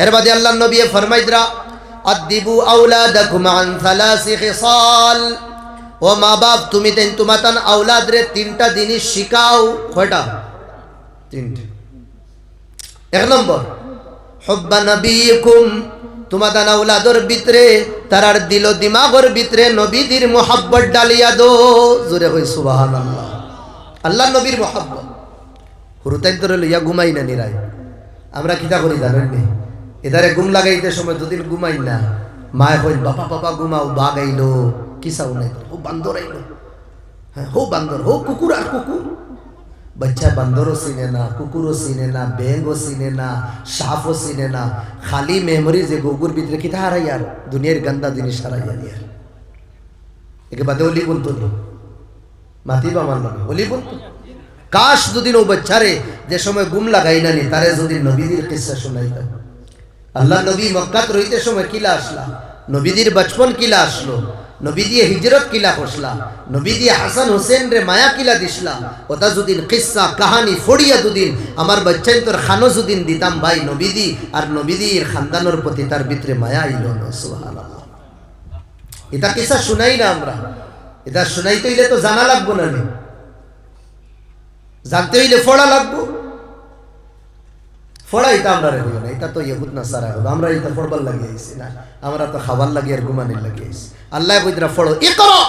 এর বাদে আল্লাহর নবী ফরমাইদরা আদিবু আওলাদাকুম আন সালাসি খিসাল, ও মা বাপ তুমি তেন তুমাতান আওলাদ রে তিনটা জিনিস শিখাও। কয়টা? তিনটা। এক নম্বর হুব্বা নবীকুম, তোমাদান আওলাদর ভিতরে তারার দিল দিমাগর ভিতরে নবীদের মোহাব্বত ডালিয়া দো। জোরে কই সুবহানাল্লাহ। আল্লাহর নবীর মোহাব্বত হুরুতাইন তোরে লইয়া ঘুমাই না নিরাই। আমরা কিতা করি জানেন নি? এদারে ঘুম লাগাইতে সময় দুদিন ঘুমাই না, মায় কইল বাবা বাবা ঘুমাও, বাঘ আইলো, কি চাও নাই, ও বান্দর আইলো, হ্যাঁ হো বান্দর, হো কুকুর আর কুকুর। বাচ্চা বান্দরও চিনে না, কুকুরও চিনে না, ব্যাঙও চিনে না, সাপও চিনে না, খালি মেমোরি যে গুগুর ভিতরে কিতা হারাই আর দুনিয়ার গান্দা জিনিস হারাই আর একে বাদে অলি বলতো নি মাতি বা মানল অলি বলতো। কাশ দুদিন ও বাচ্চারে যে সময় গুম লাগাই না নি তারে যদি নবীদের কিসা শোনাইতাম। আল্লাহ নবী মক্কাত রইতে সময় কিলা আসলা, নবীদের বচপন কিলা আসলো, নবী দিয়ে হিজরত কিলা করছলা, নবী দিয়ে হাসান হোসেন রে মায়া কিলা দিসলা, ওটা যদিন কিসা কাহানি ফড়িয়া দুদিন আমার বাচ্চাই তোর খানো যদিন দিতাম ভাই নবীদি আর নবীদির খানদানোর প্রতি তার ভিতরে মায়া আইল না। সুবহানাল্লাহ। এটা কিসা শুনাই না আমরা, এটা শুনাইতে হইলে তো জানা লাগবো না, জানতে হইলে ফড়া লাগবো। ফড়া এটা আমরা রেখব না, এটা তো ইহুদ নাসারা হলো, আমরা এটা ফড়বার লাগিয়েছি না, আমরা তো খাবার লাগিয়ে আর ঘুমানির লাগিয়েছি। আল্লাহ কইদরা ফড়ো ইকরা,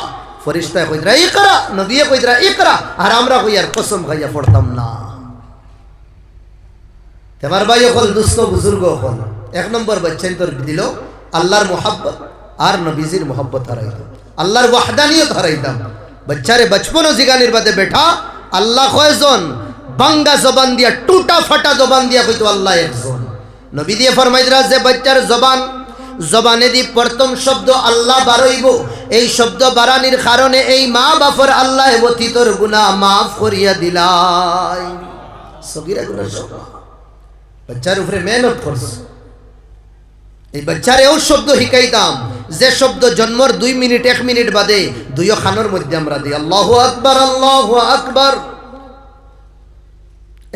ফেরেশতা কইদরা ইকরা, নবী কইদরা ইকরা, আর আমরা কই আর কসম খাইয়া পড়তাম না। তোমার ভাই হল দুস্থ বুজুর্গ হল এক নম্বর বাচ্চাই তোর দিল আল্লাহর মোহাব্বত আর নবীজির মোহাব্বত হারাইতাম, আল্লাহর ওয়াহদানিয়ত হারাইতাম। বাচ্চারে বচপনও জিগানির বাদে বেটা আল্লাহ কয়জন, বাঙ্গা জবান দিয়া টুটা ফাটা জবান দিয়া কইতো আল্লাহ একজন। নবী দিয়ে ফরমাইদরা যে বাচ্চার জবানে দি প্রথম শব্দ আল্লাহ বারইব, এই শব্দ বারানির কারণে এই মা বাপর আল্লাহ অতীতর গুনাহ মাফ করিয়া দিলাই। সগীরা গুনাহ সব বাচ্চার উপরে মেহনত করছে। এই বাচ্চারে ও শব্দ শিখাইতাম যে শব্দ জন্মর 2 মিনিট 1 মিনিট বাদে দুইও খানোর মধ্যে আমরা দিই আল্লাহু আকবার আল্লাহু আকবার।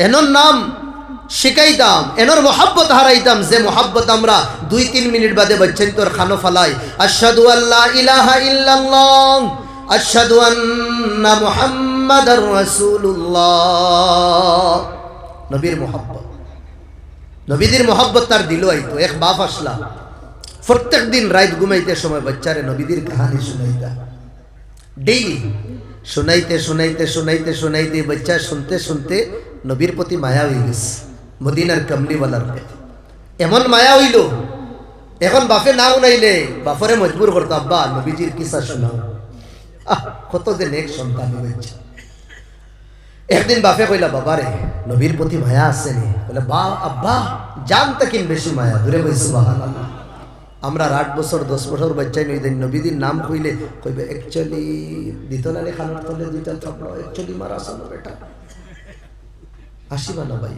এনর নাম শিখাইতাম, এনর মোহাব্বত হারাইতাম যে মোহাব্বত আমরা 2-3 মিনিট বাদে বাচ্চাই তোর খানো ফালাই। আশহাদু আল্লা ইলাহা ইল্লাল্লাহ আশহাদু আন্না মুহাম্মাদার রাসূলুল্লাহ। নবীর মোহাব্বত, নবীদের মোহাব্বত তার দিল আইতো। এক বাপ আসলা প্রত্যেক দিন রাত ঘুমাইতে সময় বাচ্চারে নবীদের কাহানি শুনাইতা, ডেইলি শুনাইতে শুনাইতে শুনাইতে শুনাইতে বাচ্চা শুনতে শুনতে নবীর প্রতি মায়া হয়ে গেছে, মদিনার কমলিওয়ালার প্রতি এমন মায়া হইল এখন বাপে না উনাইলে বাপরে মজবুর করতো আব্বা নবীজির কিসা শোনাও। কত যে নেক সন্তান হয়েছে। একদিন বাপে কইলা বাবারে নবীর প্রতি মায়া আসেনি, বলে বা আব্বা জানতে কিন বেশি মায়া দূরে কই সুবহানাল্লাহ। আমরা 8 বছর 10 বছর বাচ্চাই নই দেন নবীদের নাম কইলে কইবে অ্যাকচুয়ালি দিতলালে খানার তলে দুইটা থাকলো অ্যাকচুয়ালি মারা আসলো বেটা আসিবা না ভাই,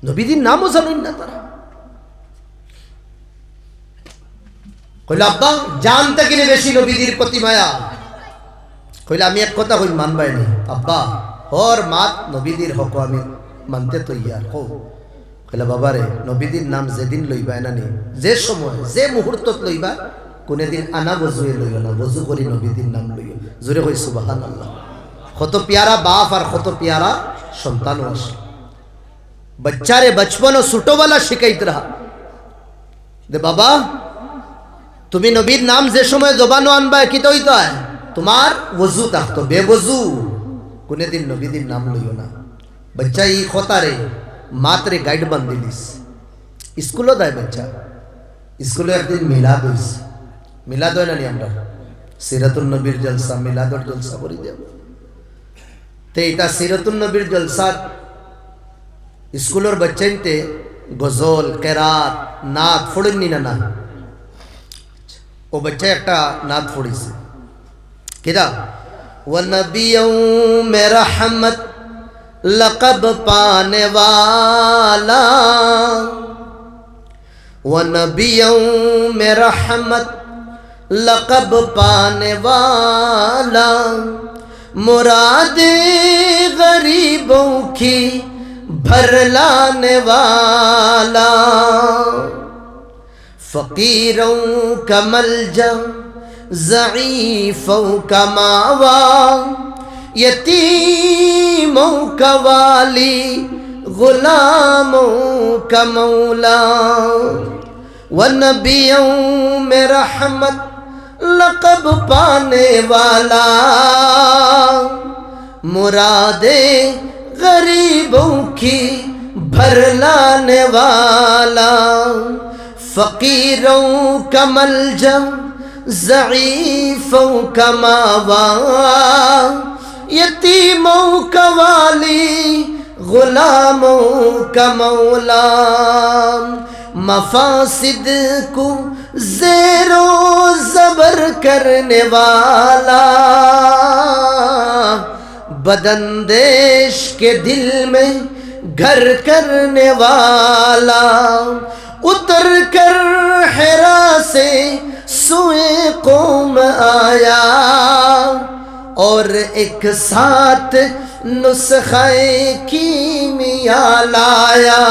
নবীদের নামও জানেন না তারা। কইলে আব্বা জানতে কিনে বেশি নবীদের প্রতি মায়া। কইলে আমি এক কথা কই মানবাই নি আব্বা, ওর মাত নবীদের হক আমি মানতে তৈয়ার হো। কইলে বাবারে নবীদের নাম যেদিন লইবা না নি, যে সময় যে মুহূর্তত লইবা কোনদিন আনা বজুয়ে লইও না, বজু করি নবীদের নাম লইও। জোরে কই সুবহানাল্লাহ। কত প্যারা বাপ আর কত প্যারা সন্তান আসে। বাচ্চারে বচপন ও ছোটবেলা শিখাইতে রাহা দে বাবা তুমি নবীর নাম যে সময় জবানো আনবা কি তো হইতো তোমার ওযু থাকতো, বেওযু কোনদিন নবীদের নাম লইও না। বাচ্চা এই খতারে মাত্রে গাইড বান্ধিলিস, স্কুলও দেয় বাচ্চা, স্কুলে একদিন মিলাদ হইছে, মিলাদ হয় না নি আমরা সিরাতুন নবীর জলসা মিলাদর জলসা করি দেব। তো এটা সিরাতুন নবীর জলসা স্কুলের বাচ্চাইতে গজল কেরাত নাত ফোড়েননি না, ও বাচ্চা একটা নাত ফোড়িছে কিরা ওয়া নবিয়্যু মে রহমত লকব পানে ওয়ালা, ওয়া নবিয়্যু মে রহমত লকব পানে ওয়ালা, মুরাদে গरीबों की भर लाने वाला। फकीरों का मलजा ज़ईफ़ों का मावा यतीमों का वाली गुलामों का मौला व नबियों में रहमत लक़ब पाने वाला मुरादे गरीबों की भर लाने वाला फकीरों का मलजा ज़ईफ़ों का मावा यतीमों का वाली गुलामों का मौला मफासिद को ज़ेरो ज़बर करने वाला बदंदेश के दिल में घर करने वाला उतर कर हिरा से सुए कौम आया और एक साथ नुस्खे कीमिया लाया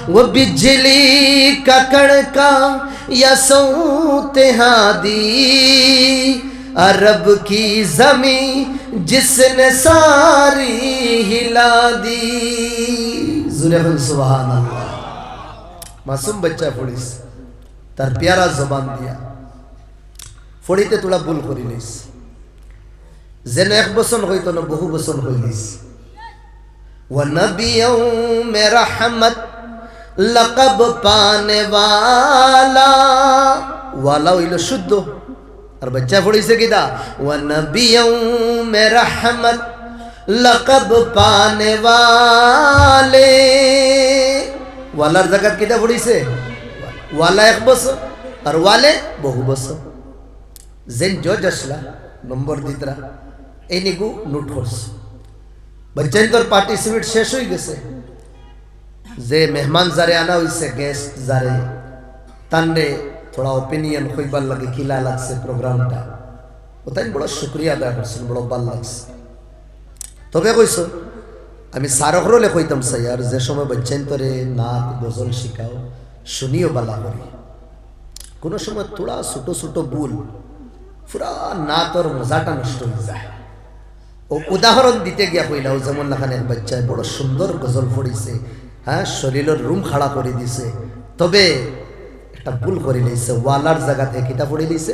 वो बिजली का कड़का या सौते हादी अरब की जमी जिसने सारी हिला दी सुभान अल्लाह मासूम बच्चा पढ़िस तार प्यारा जबान दिया फड़ीते তোলা ভুল করিলিস যেন এক বছর হইতো না বহু বছর হইলিস व नबियों में रहमत लक़ब पाने वाला वाला হইলো শুদ্ধ আর বাচ্চা পড়িছে কিটা व नबियों में रहमत लक़ब पाने वाले वालार জায়গা কিটা পড়িছে वाला एक বছর আর वाले বহু বছর जेन जो जसला नम्बर दितरा एनिगु नोट करस बच्चन तोर पार्टिसिपेट शेष हो गेছে जे मेहमान जारे आना হইছে गेस्ट जारे तानरे थोड़ा ओपिनियन কইবার লাগে কিলা লাগছে প্রোগ্রামটা ওটাই বড় শুকরিয়া আদায় করছেন বড় ভালো লাগছে তবে কইছো আমি সারহরলে কইতাম স্যার যে সময় বচ্চন তোরে নাত গজল শিখাও শুনিও বালা করি কোন সময় তোড়া ছোট ছোট ভুল পুরা নাত और মজাটা নষ্ট হয়ে যায় ও উদাহরণ দিতে গিয়া কইলাও যেমন লাখান এক বাচ্চা বড় সুন্দর গজল পড়িছে হ্যাঁ শরীরের রুম খাড়া করে দিছে তবে একটা ভুল করে লইছে ওয়ালার জায়গা থেকে কিতা পড়ে লইছে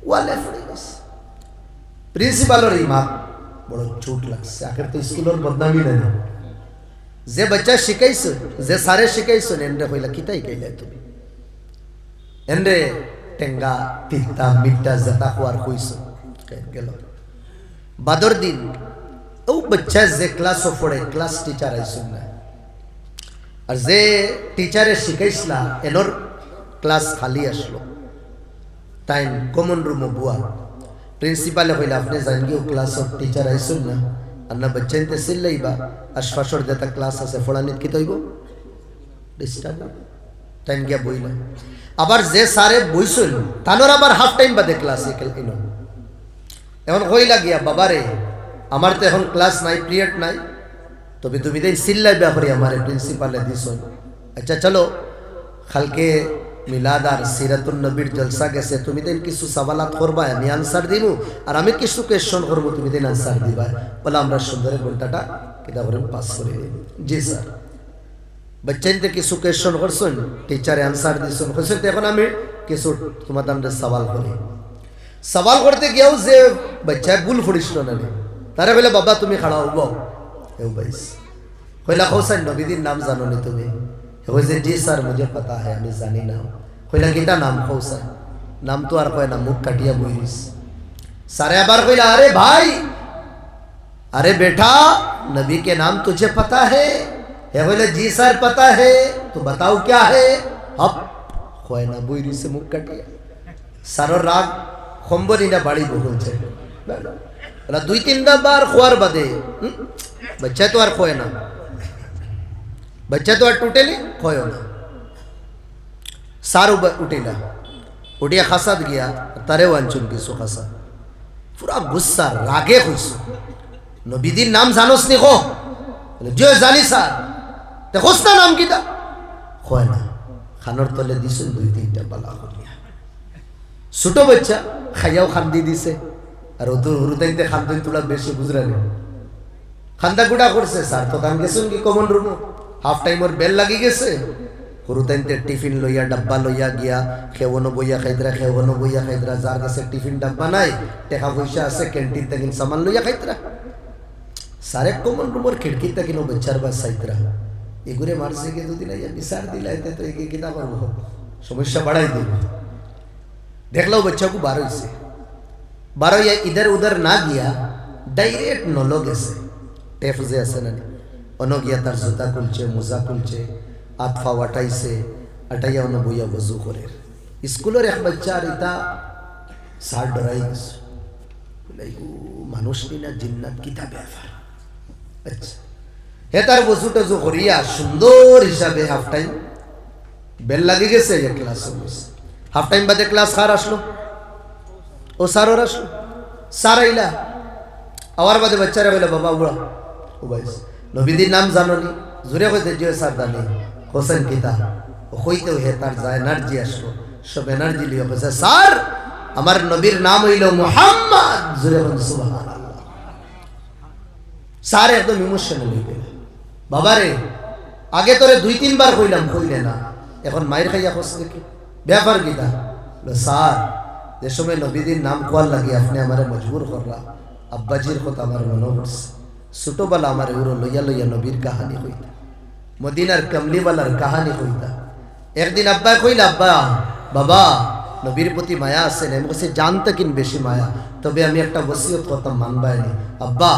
ওয়ালে পড়ে লইছে প্রিন্সিপালের ইমাম বড় চোট লাগছে আখের তো স্কুলের বদনামি নাই যে বাচ্চা শিখাইছো যে সারে শিখাইছো এন্ডে কইলা কিতাই কইলা তুমি এন্ডে টেঙ্গা তিতা মিঠা জেতা খোয়ার কইছো গেল বাদর দিন ও বাচ্চা যে ক্লাস পড়ে ক্লাস টিচার আইছো না আর যে টিচারে শিখাইছলা এনর ক্লাস খালি আসলো টাইম কমন রুম বুয়া প্রিন্সিপালে কইলা আপনি জান গিয়ে ক্লাসর টিচার আইছো না আর না বাচ্চা ইনতে সিল্লাইবা আশফাশর জেতা ক্লাস আছে ফড়ানিত কি তইব ডিস্টার্ব টাইম গিয়া বইলা আবার যে সারে বইছিল তানোর আবার হাফ টাইম বাদে ক্লাস এলো এখন কইলা গিয়া বাবারে আমার তো এখন ক্লাস নাই পিরিয়ড নাই তবে তুমি দেই সিল্লাই ব্যাপারে আমারে প্রিন্সিপালে দিছো আচ্ছা চলো কালকে মিলাদ আর সিরাতুন নবীর জলসা গেছে তুমি দেন কিছু সওয়ালাত করবা আমি আনসার দিমু আর আমি কিছু কোশ্চেন করব তুমি দেন আনসার দিবা বলে আমরা সুন্দর ঘন্টাটা কিতাবের পাস করে দিই জি স্যার बच्चे किसु क्वेश्चन करछन टीचारे आंसर दिछन कइছেন এখন আমি কিছু তোমাদের আমরা সওয়াল করতে গিয়াও যে বাচ্চা ভুল পড়িছিল না তারে বলে বাবা তুমি খাড়া হও এও বাইস কইলা হোসেন নবীর নাম জানো নি তুমি কইছে জি স্যার मुझे पता है আমি জানি না কইলা কিটা নাম হোসেন নাম তো আর কয় না মুখ কাটিয়া বইস सारे बार कइला अरे भाई अरे बेटा नबी के नाम तुझे पता है बोले जी सर पता है तो बताओ क्या है अब खोए ना बुरी से मुख कटिया सारो राग खम्बरी ना बाड़ी बहुल छे बोला दुई तीन बार खोर बदे बच्चा तो और खोए ना बच्चा तो और टूटेली खोयो ना सारो उठेला उठिया खासात गया तारे वांचुन की सो खासा पूरा गुस्सा रागे खुश नबीदीन नाम जानोस नहीं को जो जानी सार ते खुस्ता नाम किता खोए ना খানোর তলে দিছেন 2-3টা বালা করিয়া ছোট বাচ্চা খাইয়াও খান্দি দিছে আর হুরুতাইতে খান্দি তোলা বেশি বুঝরানি খান্দা গুড়া করছে স্যার তো কান গেছেন কি কমন রুম হাফ টাইমের বেল লাগি গেছে হুরুতাইতে টিফিন লইয়া ডাব্বা লইয়া গিয়া খেওনো বইয়া খাইতরা যার কাছে টিফিন ডাব্বা নাই টাকা পয়সা আছে ক্যান্টিন থেকে সামান লইয়া খাইতরা সারে কমন রুমের খিড়কি থেকে বাচ্চার বাস সাইতরা এগুলো মারছে গিয়ে দুদিন বিচার দিলাইতে তো এগিয়ে কিনা করবো সমস্যা বাড়াই দিব দেখলাও বাচ্চা কো 12 হয়েছে 12 ইধর উধর না গিয়া ডাইরেক্ট নলো গেছে টেফজে আছে না অনো গিয়া তার জুতা খুলছে মোজা খুলছে আতফা ওয়াটাইছে আটাইয়া অনো বইয়া ওযু করে স্কুলের এক বাচ্চা আর ইতা সার ডরাই গেছে মানুষ না জিন্নাত কিতা ব্যাপার আচ্ছা হে তার ওযু টযু করিয়া সুন্দর হিসাবে হাফ টাইম বেল লাগি গেছে এক ক্লাস হাফ টাইম বাদে ক্লাস খার আসলো ও স্যার ওর আসলো স্যার আইলা আওয়ার বাদে বাচ্চারা বলে বাবা বুড়া ও ভাই নবীদের নাম জানো নি জোরে কইতে যে স্যার জানি হোসেন কিতা ও কইতে হে তার যায় এনার্জি আসলো সব এনার্জি লিয়ে কইছে স্যার আমার নবীর নাম হইল মুহাম্মদ জোরে বল সুবহানাল্লাহ স্যার একদম ইমোশনাল হয়ে গেল বাবা রে আগে তোরে 2-3 বার কইলাম কইলে না এখন মাইর খাইয়া কইছে কি ব্যাপার কিতা স্যার যে সময় নবীদের নাম কোয়াল লাগি আপনি আমারে মজবুর করলা আব্বাজির কথা আমার মনে হচ্ছে ছোটবেলা আমার এগুলো লইয়া লইয়া নবীর কাহানি কইতা মদিনার কমলিওয়ালার কাহানি কইতা একদিন আব্বা কইলা আব্বা বাবা নবীর প্রতি মায়া আছে না আমি কাছে জানতে কিন বেশি মায়া তবে আমি একটা ওসিয়ত করতাম মানবাইনি আব্বা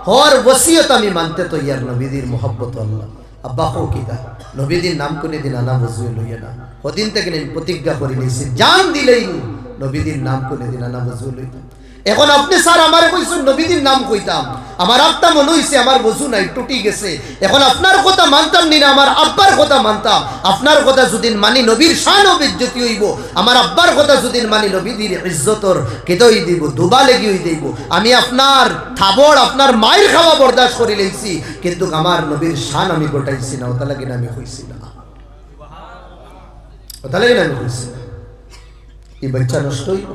হর ওসিয়ত আমি মানতে তো ইয়ার নবীদের মোহব্বত আল্লাহ আব্বা হো কিতা নবীদের নাম কোনে দিন আনা বুঝুয়ে লইয়া না ওদিন থেকে আমি প্রতিজ্ঞা করে নিয়েছি জান দিলেই নবীদের নাম কোনে দিন আনা বুঝুয়ে লইতাম এখন আপনি স্যার আমার কইছেন নবীদের নাম কইতাম আমার আত্মা মনে হইছে আমার বুঝু নাই টুটি গেছে এখন আপনার কথা মানতাম নি না আমার আব্বার কথা মানতাম আপনার কথা যদি মানি নবীর শান ও ইজ্জতি হইব আমার আব্বার কথা যদি মানি নবীদের ইজ্জতর কেদই দিব দুবা লাগি হই দেব আমি আপনার থাবড় আপনার মায়ের খাওয়া বরদাস্ত করি লইছি কিন্তু আমার নবীর শান আমি গোটাইছি না ওটা লাগি না আমি হইছি না ওটা লাগি না আমি হইছি না এই বাচ্চা নষ্ট হইব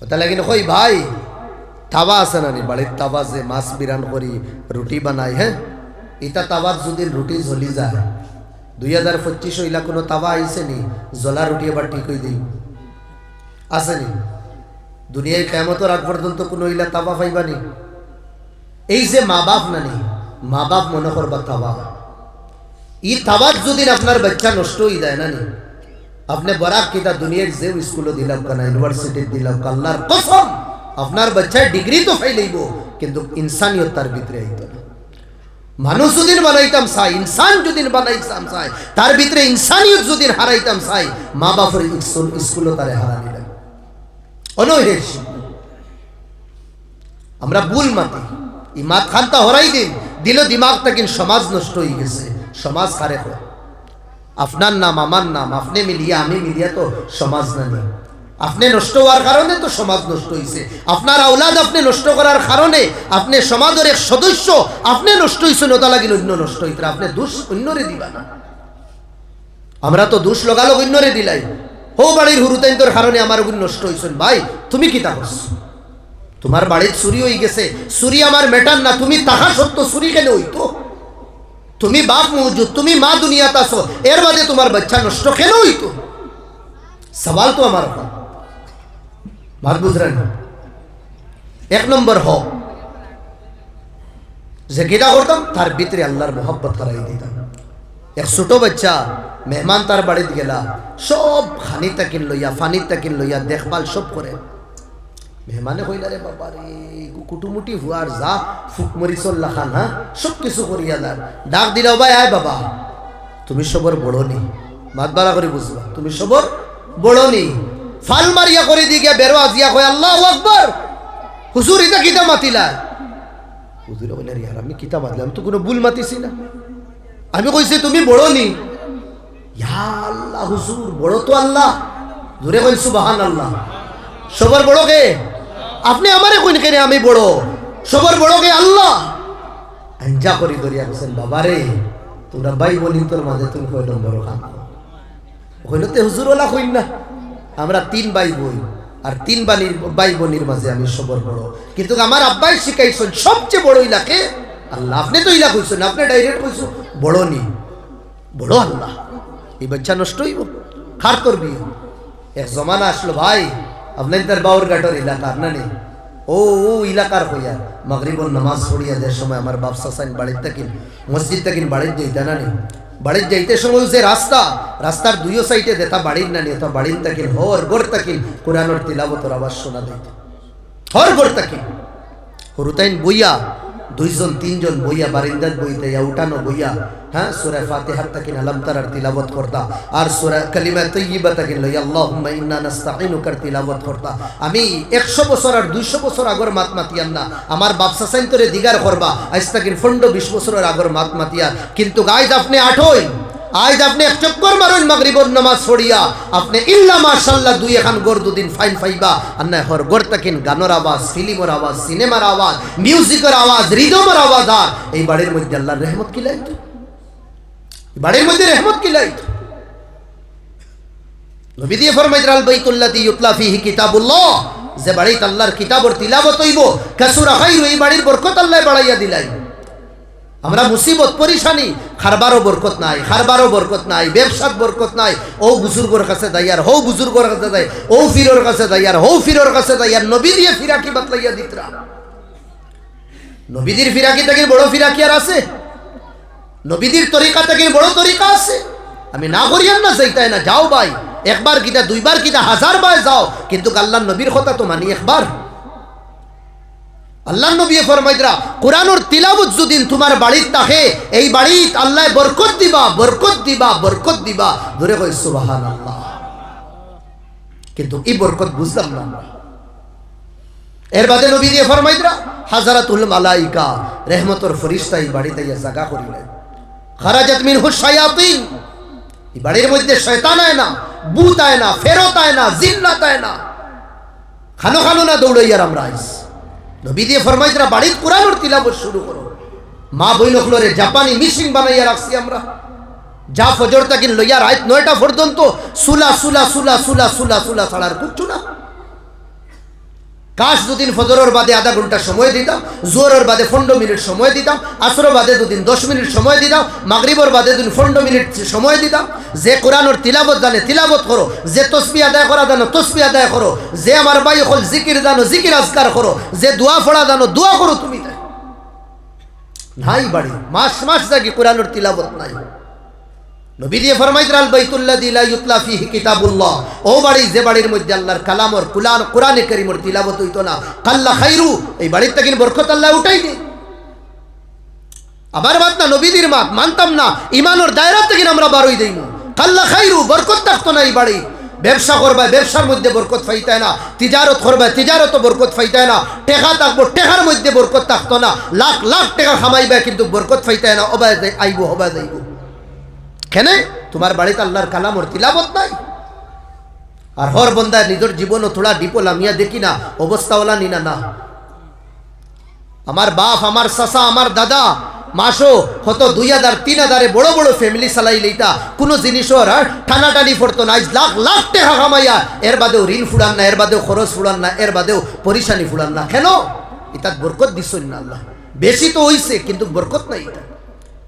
ওটা লাগি না কই ভাই তাওয়া আছে না নি বাড়ির তাওয়া যে মাছ বিরান করি রুটি বানাই হ্যাঁ এটা তাওয়ার যদি রুটি জ্বলি যায় 2025 হইলা কোনো তাওয়া আইছে নি জ্বলা রুটি আবার ঠিক হই দেই আছে নি দুনিয়ায় কিয়ামতের আগ পর্যন্ত কোনো হইলা তাওয়া পাইবানি এই যে মা বাপ না নি মা বাপ মনে করবা তাওয়া এই তাওয়ার যদি আপনার বাচ্চা নষ্ট হই যায় না নি আপনি বরাক কিতা দুনিয়ার যে স্কুলে দিলাম কানা ইউনিভার্সিটি দিলাম আল্লাহর কসম আপনার বাচ্চার ডিগ্রি তো ফাইলাইব কিন্তু ইনসানিয়ত তার ভিতরে আইতো না মানুষ যদি বানাইতাম চাই ইনসান যদি বানাইতাম চাই তার ভিতরে ইনসানিয়ত যদি হারাইতাম চাই মা বাপের স্কুলে তারে হারা দিলাম অনৈরেশ আমরা ভুল মাতি এই মাত খানটা হরাই দিল দিমাগটা কিন্তু সমাজ নষ্ট হয়ে গেছে সমাজ খারে হয় আপনার নাম আমার নাম আপনি মিলিয়া আমি মিলিয়া তো সমাজ না নেই আপনি নষ্ট হওয়ার কারণে তো সমাজ নষ্ট হয়েছে আপনার আওলাদ আপনি নষ্ট করার কারণে আপনি সমাজের এক সদস্য আপনি নষ্ট হয়েছেন ওটা লাগিল অন্য নষ্ট হইতে আপনি দোষ অন্যরে দিবা না আমরা তো দোষ লগালো অন্যরে দিলাই হো বাড়ির হুরুতাইন্তর কারণে আমার ওগুলো নষ্ট হয়েছেন ভাই তুমি কি তা করছো তোমার বাড়ির চুরি হয়ে গেছে চুরি আমার মেটার না তুমি তাহা সত্য চুরি কেন হইতো তুমি বাপ মৌজুদ তুমি মা দুনিয়াতে আছো এর বাদে তোমার বাচ্চা নষ্ট কেন হইতো সওয়াল তো আমার বাত বুঝলেন এক নম্বর হোক যে কিনা করতাম তার ভিতরে আল্লাহর মোহব্বত হারাই দিতাম এক ছোট বাচ্চা মেহমান তার বাড়িতে গেলা সব খানি তাকিন লইয়া ফানি তাকিন লইয়া দেখভাল সব করে মেহমানে কইলা রে বাবা রে কুটুমুটি হুয়ার যা ফুকমরি চল্লা খান হ্যাঁ সব কিছু করিয়া দার ডাক দিলাও ভাই আয় বাবা তুমি সবর বড় নি মাত বাড়া করে বুঝবা তুমি সবর বড় নি ফাল মারিয়া করে দি গিয়া বেরো আজিয়া কয় আল্লাহু আকবার হুজুর এটা কিতা মাতিলা হুজুর বলে রে আমি কিতা মাতলাম তো কোনো ভুল মাতিছি না আমি কইছি তুমি বড় নি ইয়া আল্লাহ হুজুর বড় তো আল্লাহ জোরে কই সুবহানাল্লাহ সবার বড় কে আপনি আমারে কইন কেন আমি বড় সবার বড় কে আল্লাহ আঞ্জা করি দরিয়া হোসেন বাবা রে তোমরা ভাই বোনিন তোর মাঝে তুমি কয় নম্বর খান হইল তো হুজুরওয়ালা হইন না। আমরা 3 ভাই বোন আর 3 ভাই বোনের মাঝে আমি সবর বড়, কিন্তু আমার আব্বাই শিখাইছেন সবচেয়ে বড় ইলাকে আল্লাহ। আপনি তো ইলা কইছেন, আপনি ডাইরেক্ট কইছেন বড় নি, বড় আল্লাহ। এই বাচ্চা নষ্ট হইব খার করবি। এক জমানা আসলো ভাই, আপনার তার বাউর ঘাটর এলাকার না নেই, ও এলাকার হইয়া মাগরিবর নামাজ পড়িয়া দেওয়ার সময় আমার বাপসা সাইন বাড়ির থাকেন মসজিদ থাকেন বাড়ির যাইতে না নেই। বাড়ির যাইতে সময় যে রাস্তার দুইও সাইডে দেতা বাড়ির না নিয়ে বাড়ির থাকেন হর গড় থাকেন কোরআনের তিলাবতর আওয়াজ শোনা দিত। হর গড় থাকেন হরুতাইন বইয়া 2 জন 3 জন বইয়া বারিন্দাত বইতে উঠানো বইয়া, হ্যাঁ সূরা ফাতিহা তাকিন আলম তারার তিলাওয়াত করতা আর সূরা কালিমা তাইয়্যিবা তাকিন লই আল্লাহুম্মা ইন্না নাস্তাঈনুকা তিলাওয়াত করতা। আমি 100 বছর আর 200 বছর আগর মাত মাতিয়ান না, আমার বাপসা সাইন তোরে দিগার করবা আজ তাকিন 20 বছরের আগর মাত মাতিয়া। কিন্তু গাইজ আপনি আঠই আজ আপনি এক চক্কর মারুন মাগরিবর নামাজ পড়িয়া আপনি ইল্লা মাশাআল্লাহ 2 এখান গড় 2 দিন ফাইন ফাইবা। আর না হর গড় তাকিন গানের আওয়াজ, ফিল্মের আওয়াজ, সিনেমার আওয়াজ, মিউজিকের আওয়াজ, রিদমের আওয়াজ। আর এই বাড়ির মধ্যে আল্লাহর রহমত কি লাইত, বাড়ির মধ্যে রহমত কি লাইত। নবী দিয়ে ফরমাইলেন আল বাইতুল্লাযী ইউতলা ফীহি কিতাবুল্লাহ, যে বাড়িতে আল্লাহর কিতাবর তিলাওয়াত হইব কাসুরা খায়রু, এই বাড়ির বরকত আল্লাহ বাড়াইয়া দিলাই। আমরা মুসিবত পরিশানি খারবারও বরকত নাই, খারবারও বরকত নাই, ব্যবসার বরকত নাই। ও বুজুর্গর কাছে দাইয়ার, হো বুজুর্গর কাছে দাই, ও ফিরোর কাছে দাইয়ার, হো ফিরোর কাছে দাইয়ার। নবী দিয়ে ফিরাকি বাতলাইয়া দিতরা। নবীদের ফিরাকি থেকে বড় ফিরাকি আর আছে? নবীদের তরিকা থেকে বড় তরিকা আছে? আমি না করিয়ান না যাইতাই না, যাও ভাই, একবার কিতা 2 বার কিতা 1000 বার যাও, কিন্তু আল্লাহর নবীর কথা তো মানি একবার। আল্লাহ নবী ফরমাইদরা কোরআনের তিলাওয়াত যদি তোমার বাড়িতে থাকে এই বাড়িতে আল্লাহ বরকত দিবা, বরকত দিবা, বরকত দিবা। ধরে কই সুবহানাল্লাহ। কিন্তু এই বরকত বুঝলাম না আমরা। এর বাদে নবী দিয়ে ফরমাইদরা হাজারাতুল মালাইকা, রহমতের ফেরেশতা এই বাড়িতে ইয়া জায়গা করিলেন। খারাজাত মিনহু শায়াতিন, এই বাড়ির মধ্যে শয়তান আয় না, ভূত আয় না, ফেরত আয় না, জিন্নাত আয় না। খানো খানো না দৌড়াইয়ার আমরা আইস। নবী দিয়ে ফরমাইতরা বাড়ির কোরআনের তিলাওয়াত শুরু করো। মা বইনগুলোরে জাপানি মিশিং বানাইয়া রাখছি আমরা, যা ফজর থেকে লইয়া রাত 9টা পর্যন্ত সুলা সুলা সুলা সুলা সুলা সুলা ছাড়ার কিচ্ছু না। কাশ দুদিন ফজরের বাদে আধা ঘন্টা সময় দিতাম, জোহরের বাদে 15 মিনিট সময় দিতাম, আসরের বাদে দুদিন 10 মিনিট সময় দিতাম, মাগরিবের বাদে দুদিন 15 মিনিট সময় দিতাম। যে কোরআনের তিলাওয়াত জানে তিলাওয়াত করো, যে তসবিহ আদায় করা জানো তসবিহ আদায় করো, যে আমার ভাই হল জিকির জানো জিকির আজকার করো, যে দোয়া পড়া জানো দোয়া করো। তুমি নাই বাড়ি মাস মাস জাগি কোরআনের তিলাওয়াত নাই। নবী দিয়ে ফরমাইলেন আল বাইতুল্লাযী লা ইউতলা ফীহি কিতাবুল্লাহ, ও বাড়ি যে বাড়ির মধ্যে আল্লাহর কালামর কোরআনে কারীমের তিলাওয়াত হইতো না, কাল্লা খায়রু, এই বাড়ির থেকে বরকত আল্লাহ উঠাই দে। আবার বাদ না নবীদের মাত মানতাম না, ঈমানের দায়রা থেকে আমরা বারই দেইম। কাল্লা খায়রু, বরকত থাকতো না এই বাড়ি। ব্যবসা করবা, ব্যবসার মধ্যে বরকত পাইতায় না, তিজারত করবা, তিজারত বরকত পাইতায় না, টেকা থাকবো, টেকার মধ্যে বরকত থাকতো না, লাখ লাখ টাকা কামাইবা কিন্তু বরকত পাইতায় না, অবায় আইব হবা যাইব। কেন? তোমার বাড়িতে আল্লাহর কালামর তিলাওয়াত নাই। আর হর বন্দায় নিজের জীবনও থোড়া ডিপোল আমিয়া দেখি না, অবস্থাওয়ালা নিনা না। আমার বাপ, আমার চাচা, আমার দাদা মাসও হতো 2000 3000 বড় বড় ফ্যামিলি চালাই লইতা, কোনো জিনিসের টানাটানি পড়তো না। আজ লাখ লাখ টাকা কামাইয়া এর বাদেও ঋণ ফুড়ান না, এর বাদেও খরচ ফুড়ান না, এর বাদেও পরিশানি ফুড়ান না। কেন? এটার বরকত দিচ্ছেন না আল্লাহ। বেশি তো হইছে কিন্তু বরকত নাই এটা।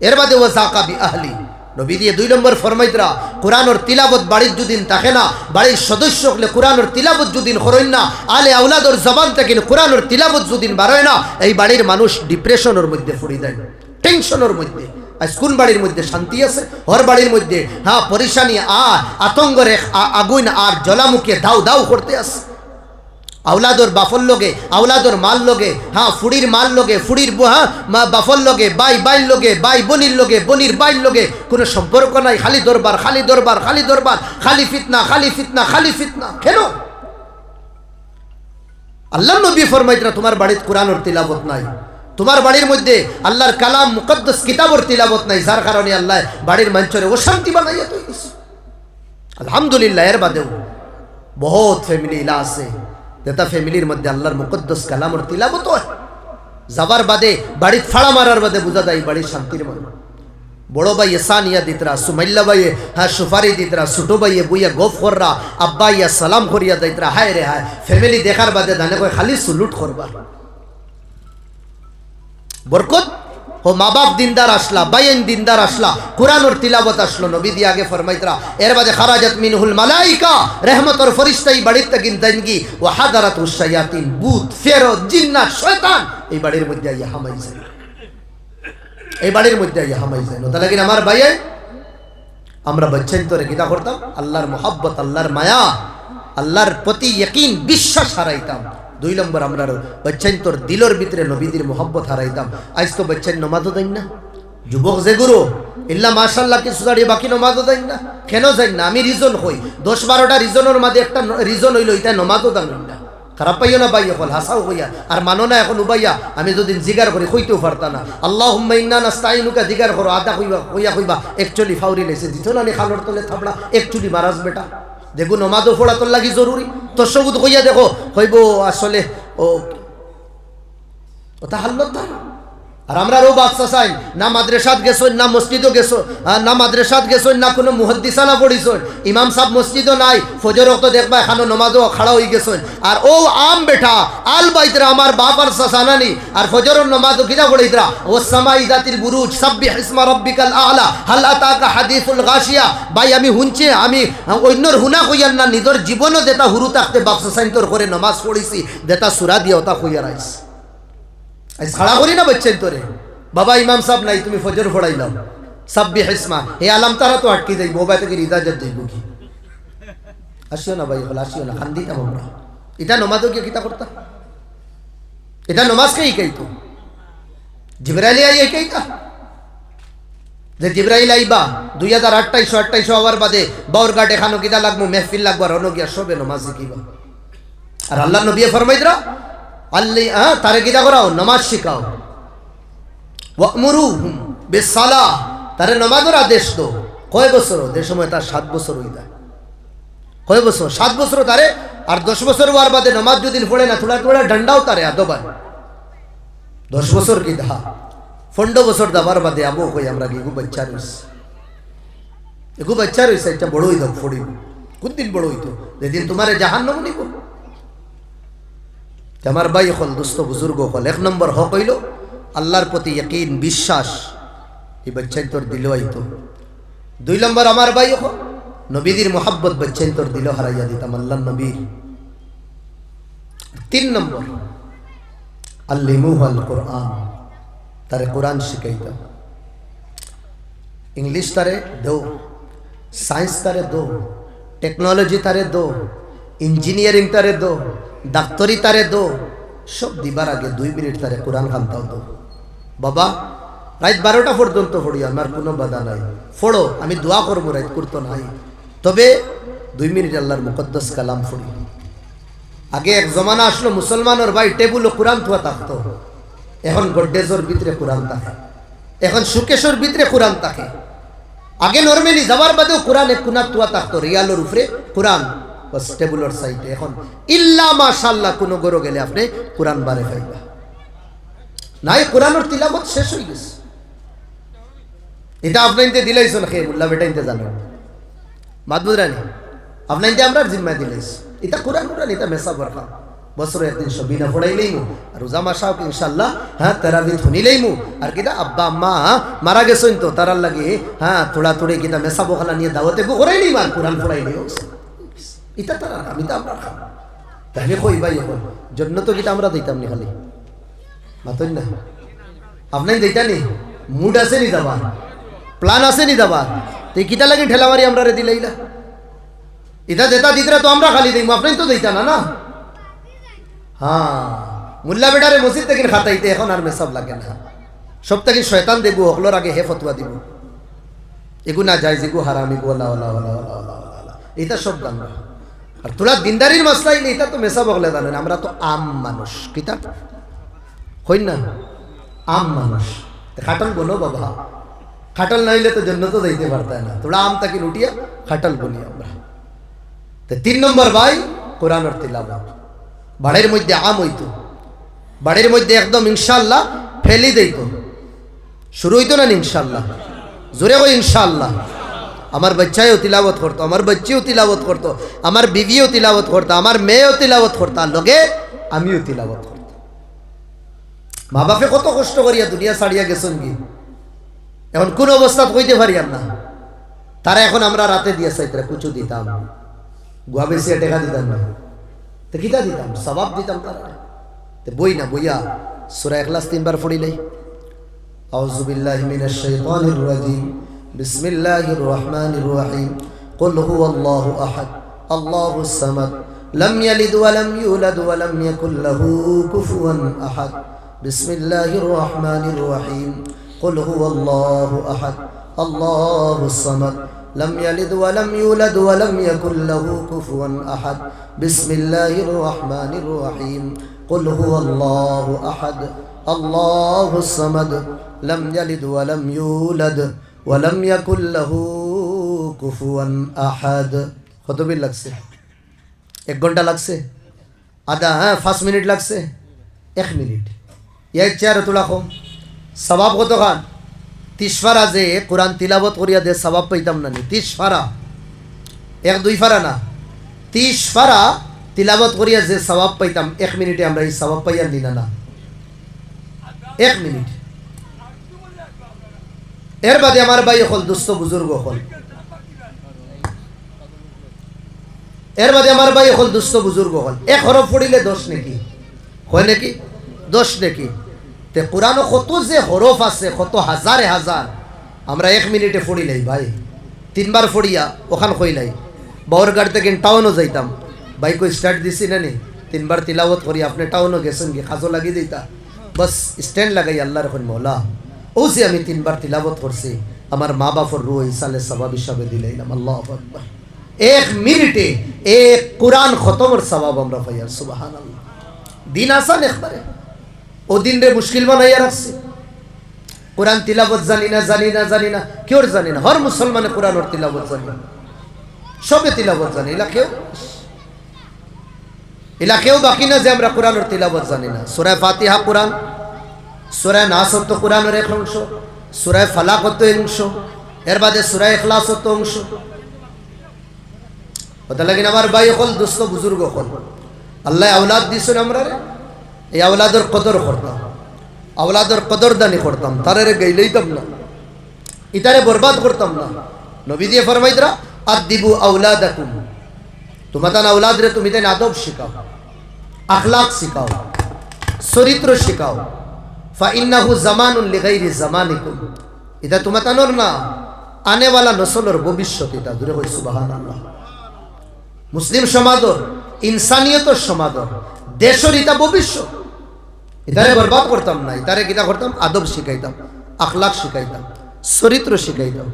এর বাদে ও জাকা বি আহলি, নবী দিয়ে 2 নম্বর ফরমাইতরা কোরআনের তিলাওয়াত বাড়ির যদিন থাকে না, বাড়ির সদস্য হলে কোরআনের তিলাওয়াত যদিন করেন না, আলে আওলাদর জবান থেকে কোরআনের তিলাওয়াত যদিন বাড়ায় না, এই বাড়ির মানুষ ডিপ্রেশনের মধ্যে পড়ে যায়, টেনশনের মধ্যে। আজ কোন বাড়ির মধ্যে শান্তি আছে? হর বাড়ির মধ্যে হ্যাঁ পরিশানি আর আতঙ্কের আগুন আর জ্বলামুখে দাউ দাউ করতে আছে। আওলাদর বাফর লগে, আওলাদর মাল লগে, হ্যাঁ ফুড়ির মাল লগে, ফুড়ির হ্যাঁ বাফর লগে, বাই বাইর লগে, বাই বনির লগে, বনির বাইর লগে কোনো সম্পর্ক নাই। খালি দরবার, খালি দরবার, খালি দরবার, খালি ফিতনা, খালি ফিতনা, খালি ফিতনা। কেন? আল্লাহ নবী ফরমাইতরা তোমার বাড়িতে কোরআনের তিলাওয়াত নাই, তোমার বাড়ির মধ্যে আল্লাহর কালাম মুকদ্দাস কিতাবের তিলাওয়াত নাই, যার কারণে আল্লাহ বাড়ির মঞ্চরে অশান্তি বানাইয়া তৈরি। আলহামদুলিল্লাহ এর বাদেও বহুত ফ্যামিলি ইলা আছে যেটা ফ্যামিলির মধ্যে আল্লাহর মুকদ্দাস কালামের তিলাওয়াত হয়। যাবার বাদে বাড়ির ফাড়া মারার বাদে বোঝা যায় বাড়ির শান্তির মান। বড় ভাইয়ে সানিয়া দিতরা, সুমাইল্লা ভাইয়ে হ্যাঁ সুফারি দিতরা, ছোটো ভাইয়ে বুইয়া গফ কররা, আব্বা ইয়া সালাম করিয়া দিতরা। হায় রে হায়, ফ্যামিলি দেখার বাদে দানে কয় খালি সুলুট করবা। বরকত ও মা বাপ দিনদার আসলা, বাইন দিনদার আসলা, কুরআনের তিলাবত আসলো, নবী দিয়ে আগে ফরমাইতরা এর বাদে খারাজাত মিনহুল মালাইকা, রহমতর ফেরেশতাই বাড়ির তাকিন তাইনগি, ওয়া হাদারাতুশ শায়াতিন, ভূত ফেরেশতা জিন্নাত শয়তান এই বাড়ির মধ্যে আইয়া হামাই যায়, এই বাড়ির মধ্যে আইয়া হামাই যায়। তাহলে কি আমার ভাইয়ে আমরা বাচ্চান তোরে কিতা করতাম? আল্লাহর মোহাব্বত, আল্লাহর মায়া, আল্লাহর প্রতি ইয়াকিন বিশ্বাস হারাইতাম। 2 নম্বর আমরা বাচ্চান তোর দিলর ভিতরে নবীদের মোহাব্বত হারাইতাম। আজ তো বাচ্চান নমাজও দেন না, যুবক যে গুরু ইল্লা মাশাআল্লাহ কিছু দাঁড়িয়ে বাকি নমাজও দেন না। কেন যাই না? আমি রিজন হই 10-12টা রিজনের মাঝে একটা রিজন হইল এটা নমাজও দেন না। খারাপ পাইও না ভাই, এখন হাসাও হইয়া আর মানো না এখন উবাইয়া। আমি যদি জিগার করি হইতেও পারতা না। আল্লাহুম্মা ইন্না নাস্তাইনুকা জিগার করো, আদা হইবা হইয়া হইবা একচুয়ালি ফাউরি লেছে দিত না, খালোর তলে থাপড়া একচুয়ালি মারাজ বেটা। দেখো নমাজও পড়া তোর লাগি জরুরি, তোর সবুত হইয়া দেখো হইব আসলে ও ওটা হাল্লত না। আর আমরা রো বাদশা চাই না মাদ্রাসাত গেছো না মসজিদও গেছো, না মাদ্রাসাত গেছো না কোনো মুহাদ্দিসানা পড়িছ, ইমাম সাহেব মসজিদও নাই, ফজর তো দেখবা এখানো নমাজও খাড়া হয়ে গেছ। আর ও আম বেটা আল বাইতরা আমার বাপ আর সাসানানি আর ফজরের নমাজও কিনা পড়িতরা ও সামাই জাতির বুরুজ সাব্বিহ ইসমা রাব্বিকাল আলা হাল আতাকা হাদিসুল গাশিয়া। ভাই আমি হুনছে, আমি অন্যর হুনা কইয়ার না, নিজের জীবনও দেতা হুরু থাকতে বাপসা সাইন্তর করে নমাজ পড়িছি, দেতা সুরা দিয়া ওটা কইয়া রাইস। আজ খাড়া করি না বাচ্চান তোরে, বাবা ইমাম সাহেব নাই তুমি ফজর পড়াইলাম সাব্বিহ ইসমা, এই আলাম তারা তো আটকে যাইব, বাবা থেকে ইজাজত যাইব কি? আসিও না ভাই, হল আসিও না, খান দিতাম আমরা। এটা নমাজও গিয়ে কিতা করতাম? এটা নমাজকে ইকাইতো জিবরাইল আই ইকাইতা, যে জিবরাইল আইবা 2028 হওয়ার বাদে বাউরঘাট এখানো কিতা লাগবো, মেহফিল লাগবো, রনো গিয়া সবে নমাজ শিখিবা। আর আল্লাহ নবী ফরমাইদরা আল্লাহ তারে কিতা করাও? নমাজ শিখাও। ওয়ামুরুহুম বিসসালাহ, তারে নমাজের আদেশ দো। কয় বছর? যে সময় তার 7 বছর হই যায়। কয় বছর? 7 বছর তারে। আর 10 বছর হওয়ার বাদে নমাজ যদি পড়ে না থোড়া থোড়া ডান্ডাও তারে আদবান। 10 বছর কি দা 15 বছর দাবার বাদে আবো কই আমরা কি বাচ্চা রইছে, এগু বাচ্চা রইছে, এটা বড় হইতো ফড়িব। কোন দিন বড় হইতো? যেদিন তোমারে জাহান্নাম নিব। আমার ভাই হল দোস্ত বুজুর্গ হল 1 নম্বর হক হইল আল্লাহর প্রতি ইয়াকিন বিশ্বাস, এই বাচ্চাই তোর দিল আইতো। 2 নম্বর আমার ভাই হল নবীদের মোহাব্বত, বাচ্চাই তোর দিল হারাইয়া দিতাম আল্লাহ নবীর। 3 নম্বর আল্লিমুহুল কোরআন, তারে কোরআন শিখাইতাম। ইংলিশ তারে দো, সায়েন্স তারে দো, টেকনোলজি তারে দো, ইঞ্জিনিয়ারিং তারে দো, ডাক্তারি তারে দো, সব দিবার আগে 2 মিনিট তারে কোরআন খানতাও দো। বাবা রাত 12টা পর্যন্ত পড়ি, আমার কোনো বাধা নাই, পড়ো, আমি দোয়া করবো, রাত করতো নাই, তবে 2 মিনিট আল্লাহর মুকদ্দাস কালাম পড়ি। আগে এক জমানা আসলো মুসলমানের ভাই টেবুল কোরআন থুয়া থাকতো, এখন গড্ডেজর ভিতরে কোরআন থাকে, এখন সুকেশর ভিতরে কোরআন থাকে। আগে নর্মালি যাবার বাদেও কোরআন এক কোনা থুয়া থাকতো, রিয়ালোর উপরে কোরআন বাস টেবুলের সাইডে। এখন ইল্লা মাশাআল্লাহ কোনো গরো গেলে আপনি কোরআন বারে পাইবা নাই, কোরআনের তিলাবত শেষ হয়ে গেছে। এটা আপনাইতে দিলাইছ না, খেয়ে মুল্লা বেটা ইনতে জানো মাদবুদ রানী আপনাইতে আমরা জিম্মায় দিলাইছ। এটা কোরআন কোরআন, এটা মেসা বরকা বছরে একদিন সবিনা পড়াইলেইমু আর রোজা মাসাও ইনশাআল্লাহ হ্যাঁ তারাবি ধনিলেইমু। আর কিটা আব্বা আম্মা মারা গেছেন তো তারার লাগে হ্যাঁ থোড়া থোড়ে কিটা মেসা বখানা নিয়ে দাওয়াতে করাইলেই আর কোরআন পড়াইলেই এটা তারা, আমি তো আমরা খাম তাহলে কই ভাই এখন জন্য তো কিটা আমরা দিতাম নি, খালি মাতই না আপনাই দিতা নি, মুড আছে নি যাবার, প্ল্যান আছে নি যাবার, তো কিটা লাগে ঠেলামারি আমরা রে দিলাইলা। এটা দেতা দিতরা তো আমরা খালি দিই, আপনাই তো দিতা না না। হ্যাঁ মুল্লা বেটারে মসজিদ থেকে খাতাইতে এখন আর মেসাব লাগে না, সব থেকে শয়তান দেখবো হকলোর আগে হে ফতুয়া দিব, এগু না যায় যেগু হারাম এগু এটা সব গান। আর তোরা দিনদারির মাসলাই নেই, এটা তো মেসা বগলে জানেন, আমরা তো আম মানুষ, কিতা হই না আম মানুষ। খাটাল বলো বাবা, খাটাল নাইলে তো জন্য তো যাইতে পারতায় না, তোরা আম তাকে লুটিয়া খাটাল বলি আমরা। 3 নম্বর ভাই কোরআনের তিলাওয়াত। বাড়ির মধ্যে আম হইতো, বাড়ির মধ্যে একদম ইনশাআল্লাহ ফেলি দিত, শুরু হইতো না ইনশাআল্লাহ, জোরে কই ইনশাআল্লাহ। আমার বাচ্চাও তিলাওয়াত করতো, আমার বাচ্চিও তিলাওয়াত করতো, আমার বিবিও তিলাওয়াত করতো, আমার মেয়েও তিলাওয়াত করতো, আর লগে আমিও তিলাওয়াত করতো। মা বাপে কত কষ্ট করিয়া দুনিয়া ছাড়িয়া গেছেন কি, এখন কোন অবস্থা কইতে পারি আর না। তারা এখন আমরা রাতে দিয়া চাইতে কুচু দিতাম, গুয়া বেশি টেকা দিতাম না, তো কিতা দিতাম, সবাব দিতাম তারা। তো বই না বইয়া সূরা ইখলাস 3 বার পড়িলাই। আউযু বিল্লাহি মিনাশ শাইতানির রাজিম, বিসমিল্লাহির রহমানির রহিম, কুল হুয়াল্লাহু আহাদ, আল্লাহুস সামাদ, লাম ইয়ালিদ ওয়া লাম ইউলাদ ওয়া লাম ইয়াকুল লাহু কুফুয়ান আহাদ। বিসমিল্লাহির রহমানির রহিম, কুল হুয়াল্লাহু আহাদ, আল্লাহুস সামাদ, لم يلد ولم يولد ولم يكن له كفوا أحد. بسم الله الرحمن الرحيم، قل هو الله أحد، الله الصمد، لم يلد ولم يولد ولم يكن له كفوا أحد. কত বিল লাগছে? 1 ঘন্টা লাগছে? আধা? 5 মিনিট লাগছে? 1 মিনিট। এই চেয়ারে তোলা কম সওয়াব কত খান? 30 ফারা যে কোরআন তিলাবত করিয়া দে সওয়াব পাইতাম না। 30 ফারা, 1-2 ফারা না, 30 ফারা তিলাবত করিয়া যে সওয়াব পাইতাম, 1 মিনিটে আমরা এই সওয়াব পাইয়া দিনা না। 1 মিনিট। এর বাদে আমার ভাই হল দুস্থ বুজুর্গ হল, এর বাদে আমার ভাই হল দুস্থ বুজুর্গ হল। 1 হরফ পড়িলে 10 নাকি হয় নাকি? 10 নাকি? তে কোরআন কত যে হরফ আছে, কত হাজারে হাজার, আমরা 1 মিনিটে পড়িলাই ভাই। 3 বার পড়িয়া ওখান কইলাই বাউরঘাট থেকে টাউনও যাইতাম, বাইক স্টার্ট দিছি না নি, 3 বার তিলাওয়াত করি, আপনি টাউনও গেছেন কি খাজো লাগিয়ে দিতা, বাস স্ট্যান্ড লাগাই আল্লাহর এখন মৌলা ও যে আমি 3 বার তিলাওয়াত করছি, আমার মা বাপর রুহ ইসালে সওয়াব হিসাবে দিলাইলাম। আল্লাহু আকবার। 1 মিনিটে 1 কোরআন খতমের সওয়াব আমরা পাই। সুবহানাল্লাহ। দিন আসান একবারে, ও দিন রে মুশকিল বানাইয়া রাখছে। কোরআন তিলাবত জানি না, জানি না, জানি না, কেউ জানি না। হর মুসলমানে কোরআন ওর তিলাবত জানি না, সবে তিলাবত জানি। এলা কেউ বাকি না যে আমরা কোরআন ওর তিলাবত জানি না। সূরা ফাতিহা কোরআন, সূরা নাস হত কোরআনের এক অংশ, সূরা ফালাক হত অংশ, এর বাদে সূরা ইখলাস হত অংশ। ওটা লাগিন আমার ভাই হল দুস্থ বুজুর্গ হল, আল্লাহ আওলাদ দিছেন আমরা রে, এই আওলাদের কদর করতাম, আওলাদের কদরদানি করতাম, তারে গাইলেইতাম না, ইতারে বরবাদ করতাম না। নবী দিয়ে ফরমাইতরা আদিবু আওলাদাকুম, তোমাদের আওলাদ রে তুমি তাই আদব শিখাও, আখলাক শিখাও, চরিত্র শিখাও। ফা ইন্নাহু জামানুন লিগাইরি জামানিকুম, এটা তোমাদের না আনেওয়ালা নসলের ভবিষ্যৎ। এটা দূরে হই সুবহানাল্লাহ। মুসলিম সমাজর, ইনসানিয়তর সমাজর, দেশের এটা ভবিষ্যৎ। ইতারে বরবাদ করতাম না, ইতারে কিতা করতাম? আদব শিখাইতাম, আখলাক শিখাইতাম, চরিত্র শিখাইতাম।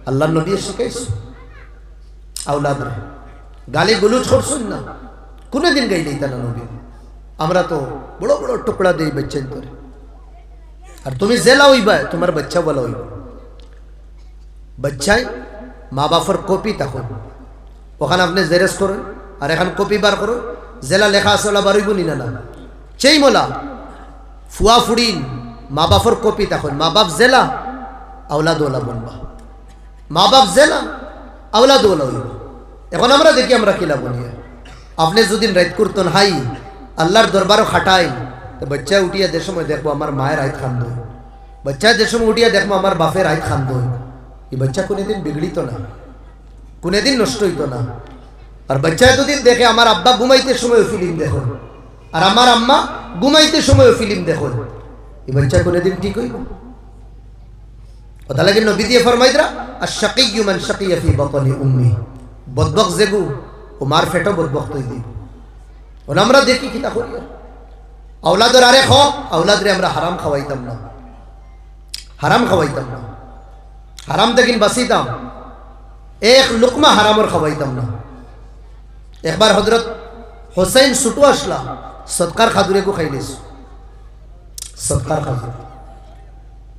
আল্লাহর নবী শিখাইছ আওলাদ রে, গালি গুলুজ করছুন না, কোনদিন গাইলেই তা না নবী। আমরা তো বড় বড় টুকরা দেই বাচ্চা তোরে, আর তুমি জেলা হইবা, তোমার বাচ্চা বলা হইবা। বাচ্চাই মা বাপের কপি তখন ওখানে আপনি জেরেস করেন, আর এখন কপি বার করুন, জেলা লেখা আছে ওলা বারইব নি না? সেই মোলা ফুয়া ফুড়িন মা বাপের কপি তখন, মা বাপ জেলা আওলাদ ওলা বনবা, মা বাপ জেলা আওলাদ ওলা হইব। এখন আমরা দেখি আমরা কিলা বনিয়া। আপনি যদি রাইত করতেন হাই আল্লাহর দরবারও খাটাই, তো বাচ্চা উঠিয়া যে সময় দেখবো আমার মায়ের আইত খান দই, বাচ্চা যে সময় উঠিয়া দেখবো আমার বাপের আইত খান দই, এই বাচ্চা কোনোদিন বিগড়িত না, কোনোদিন নষ্ট হইত না। আর বাচ্চা এতদিন দেখে আমার আব্বা ঘুমাইতে সময় ফিল্ম দেখো, আর আমার আম্মা ঘুমাইতে সময় ফিল্ম দেখো, এই বাচ্চা কোনোদিন ঠিক হইব? কথা লাগে নবী দিয়ে ফরমাইতরা আশ-শাকিয়্যু মান শাকিয়া ফি বাতনি উম্মি, বদবক যেগু ও মার ফেটো বদবক তৈ দিব। ওন আমরা দেখি কিতা করি, আওলাদের আরে হক, আওলাদরে আমরা হারাম খাওয়াইতাম না, হারাম খাওয়াইতাম না, হারাম দেখিন বাঁচিতাম, এক লুকমা হারামর খাওয়াইতাম না। একবার হযরত হোসেন ছুটো আসলা, সদকার খাদুরে কো খাইলিস, সদকার খাদুর।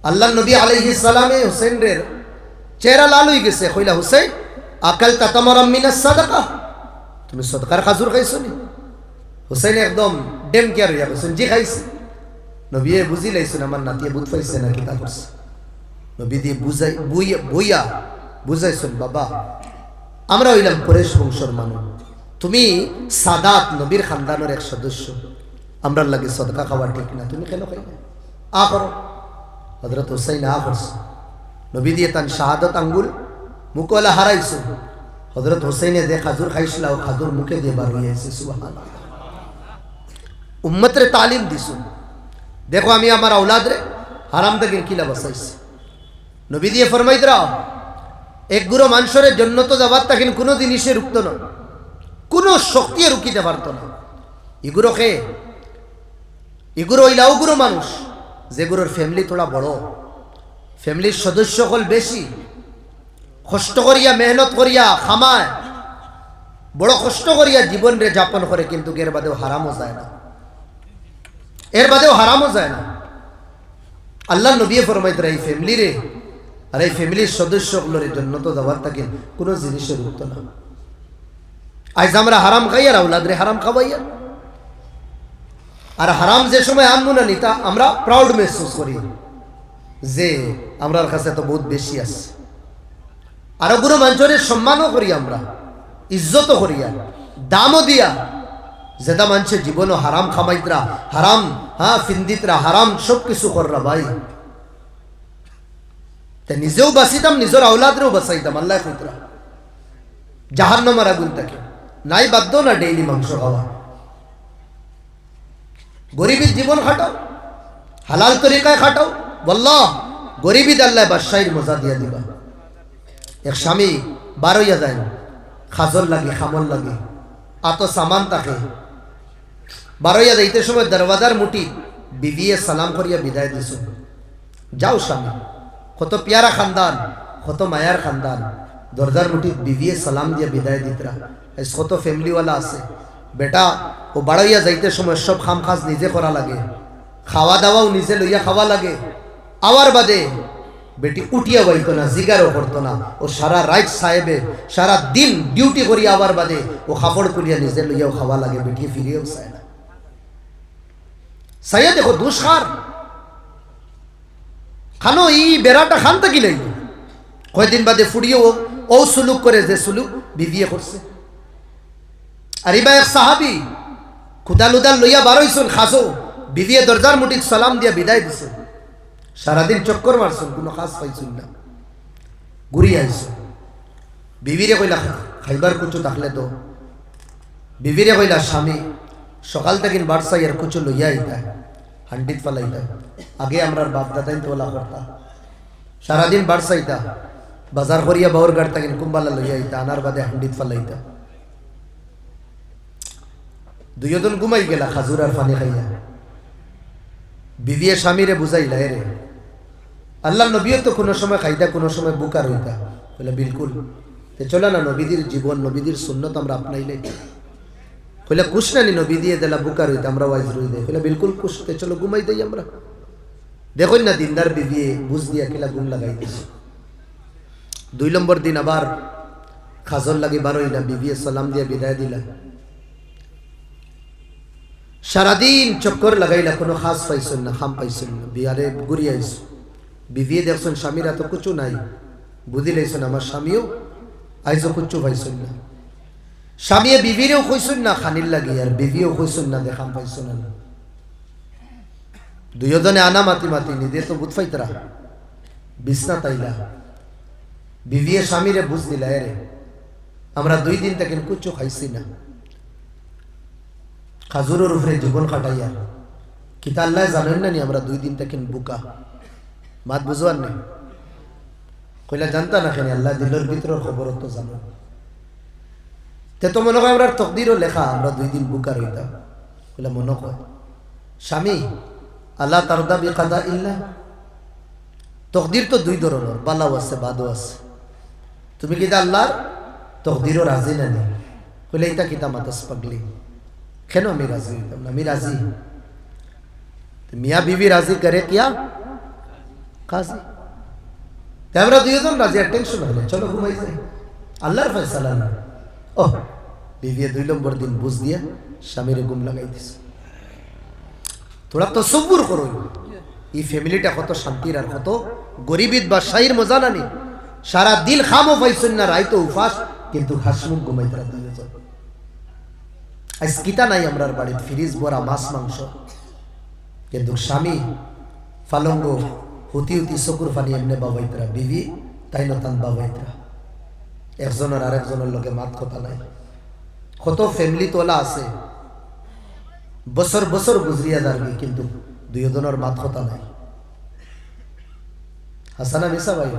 আল্লাহ নবী আলাইহিস সালামে হোসেন রের চেহারা লাল হয়ে গেছে, কইলা হোসেন আকালতা তামারাম মিনাস সাদাকা, তুমি সদকার খাজুর খাইছো নি? হোসেন একদম ডেম কেয়ার হইয়া গেছেন, জি খাইছি। নবী বুঝি লাইছেন আমার নাতিয়ে বুঝ পাইছে না কিতা করছে। নবী দিয়ে বইয়া বুঝাইছেন, বাবা আমরা হইলাম কুরাইশ বংশের মানুষ, তুমি সাদাত নবীর খানদানের এক সদস্য, আমরা লাগে সদকা খাওয়া ঠিক না, তুমি কেন খাই না, আ করো। হযরত হুসাইন আ করছে, নবী দিয়ে তান শাহাদত আঙ্গুল মুখওয়ালা হারাইছো। হযরত হুসাইনে যে খাজুর খাইছিল ও খাজুর মুখে দিয়ে বার হইয়াছে। সুবহানাল্লাহ। উম্মতরে তালিম দিছো, দেখো আমি আমার আওলাদ রে হারাম থেকে কিলা বাঁচাইছি। নবী দিয়ে ফরমাই দাও, এক গুরু মানুষের জন্য তো যাবার তখন কোনো জিনিসে রুখত না, কোনো শক্তি রুকিতে পারত না। এগুলো খে এগুলো হইলাও গুরু মানুষ যেগুলোর ফ্যামিলি থোড়া বড়, ফ্যামিলির সদস্য হল বেশি, কষ্ট করিয়া মেহনত করিয়া খামায়, বড় কষ্ট করিয়া জীবন রে যাপন করে, কিন্তু এর বাদেও হারামও যায় না, এর বাদেও হারামও যায় না। আল্লাহ নবী ফরমাইতে এই ফ্যামিলি রে আর এই ফ্যামিলির সদস্যগুলোর জন্য তো যাওয়ার থাকে কোনো জিনিসের উঠত না। আজ আমরা হারাম খাই আর আওলাদ রে হারাম খাওয়াই, আর হারাম যে সময় আনবো না নিতা আমরা প্রাউড মেহসুস করি যে আমরার কাছে তো বহুত বেশি আছে। আরো কোনো মানুষের সম্মানও করি, আমরা ইজ্জতও করিয়া দামও দিয়া, যেটা মানুষের জীবনও হারাম খামাইতরা, হারাম ফিন্দিতরা, হারাম সব কিছু কররা ভাই, তাই নিজেও বাঁচিতাম, নিজের আওলাদরেও বাঁচাইতাম। আল্লাহ কইতরা জাহান্নামের আগুন থেকে নাই বাধ্য না ডেইলি মাংস খাওয়া, গরিবের জীবন খাটাও, হালাল তরিকায় খাটাও, বললো গরিবী আল্লাহ বাদশাহীর মজা দিয়া দিবা। এক স্বামী বার হইয়া যায়, খাজর লাগে খামল লাগে, আত সামান তাকে বার হইয়া যাইতে সময় দরওয়াজার মুটি বিবিয়ে সালাম করিয়া বিদায় দিছ, যাও স্বামী, কত পিয়ারা খানদান, কত মায়ার খানদান, দরজার মুটি বিবিয়ে সালাম দিয়া বিদায় দিতরা। কত ফ্যামিলিওয়ালা আছে, বেটা ও বাড়াইয়া যাইতে সময় সব খাম খাজ নিজে করা লাগে, খাওয়া দাওয়াও নিজে লইয়া খাওয়া লাগে, আওয়ার বাদে বেটি উঠিয়া বইতো না, জিগারও করতো না, ও সারা রাত সাহেবে সারা দিন ডিউটি করিয়া আবার বাদে ও কাপড় খুলিয়া নিজে লইয়াও খাওয়া লাগে, বেটি ফিরিয়েও চায় না। সাইয়া দেখো দুষ্কার খানো ই বেড়াটা খান থাকিলেই কয়দিন বাদে ফুড়িয়েও ও সুলুক করে যে সুলুক বিবিয়ে করছে। আর ইবা এক সাহাবি খুদাল উদাল লইয়া বারইছুন, খাসো বিবিয়ে দরজার মুটিক সালাম দিয়া বিদায় দিছে, সারাদিন চক্কর মারছুন, কোনো কাজ পাইছুন না, ঘুরি আইসুন। বিবিরে কইলা খাইবার কুচু থাকলে তো, বিবিরে কইলা স্বামী সকাল থেকে বাড়সাইয়ার কুচু লইয়া আইতা, হান্ডিত ফালাইতা, আগে আমরা বাপ দাদাই তোলা করতা, সারাদিন বাড়সাইতা, বাজার করিয়া বাউর গাড় থাকেন কুম্বালা লইয়া আইতা, আনার বাদে হান্ডিত ফালাইতা। দুইজন ঘুমাই গেলা খাজুর আর পানি খাইয়া। বিবিয়ে স্বামীরে বুঝাইলা, রে আল্লাহ নবীও তো কোনো সময় খাইতা, কোনো সময় বুকার হইতা, বলে বিলকুল চলো না নবীদের জীবন নবীদের সুন্নত আমরা আপনাইলে, কইলে কুশ না নি নবী দিয়ে দিলা বুকার হইতা, আমরা ওয়াইজ রই দেয়, কইলে বিলকুল কুশ, চলো ঘুমাই দেই আমরা। দেখুন না দিনদার বিবিয়ে বুঝ দিয়া কিলা ঘুম লাগাই দিছে। 2 নম্বর দিন আবার খাজর লাগি বারোইলা, বিবিয়ে সালাম দিয়া বিদায় দিলা, সারাদিন চক্কর লাগাইলা, কোনো খাস পাইছেন না, খাম পাইছেন না, বিয়ারে ঘুরি আইস। বিবিয়ে দেখছেন স্বামীরা তো কুচু নাই, বুঝি লাইছেন আমার স্বামীও আইসো কুচু পাইছেন না, স্বামীয়ে বিবিরেও কইছেন না খানির লাগি, আর বিবিও কইছেন না দেখাম পাইছেন না। দুইজনে আনা মাতি মাতি নিজে তো বুঝ পাইতরা, বিছনা তাইলা, বিবিয়ে স্বামীরে বুঝ দিলা, রে আমরা 2 দিন থেকে কুচু খাইছি না, খাজুরের উপরে জীবন কাটাইয়া কিতা আল্লাহ জানেন না নি আমরা 2 দিন থেকে বুকা, মাত বুঝবার নেই। কইলা জানতা না কেন, আল্লাহ দিলের ভিতরের খবর তো জানো, তে তো মনে হয় আমরা তকদিরও লেখা আমরা 2 দিন বুকার হইতাম। কইলা মনে হয় স্বামী আল্লাহ তারদা বিকাদা ইল্লা, তকদির তো 2 ধরনের, বালাও আছে বাদও আছে, তুমি কিতা আল্লাহর তকদিরও রাজি না নি? কইলা এটা কিতা মাতাস পাগলি, কেন আমি রাজি হইতাম না? আমি রাজি, মিয়া বিবি রাজি করে কিয়া কাজী, আমরা 2 জন রাজি, আর টেনশন হলে চলো ঘুমাই যাই, আল্লাহর ফয়সালা না। ও বিবিয়ে 2 নম্বর দিন বুঝ দিয়া স্বামীরে ঘুম লাগাই দিছে। তোরা তো সব্বুর করো, এই ফ্যামিলিটা কত শান্তির আর কত গরিবিত বা শাহির মজা নানি সারা দিন খামো পাইছেন না রাইতো উপাস কিন্তু হাসমুখ ঘুমাইতে রাত আজ কিতা নাই আমরার বাড়িতে ফ্রিজ ভরা মাছ মাংস কিন্তু স্বামী ফালঙ্গ হুতি হুতি চকুর পানি এমনি বাবাইতরা বিবি তাই নতান বাবাইতরা একজনের আরেকজনের লগে মাত কথা নাই কত ফ্যামিলি তোলা আছে বছর বছর গুজরিয়া যাবে কিন্তু দুইজনের মাত কথা নাই হাসানা মিসা ভাই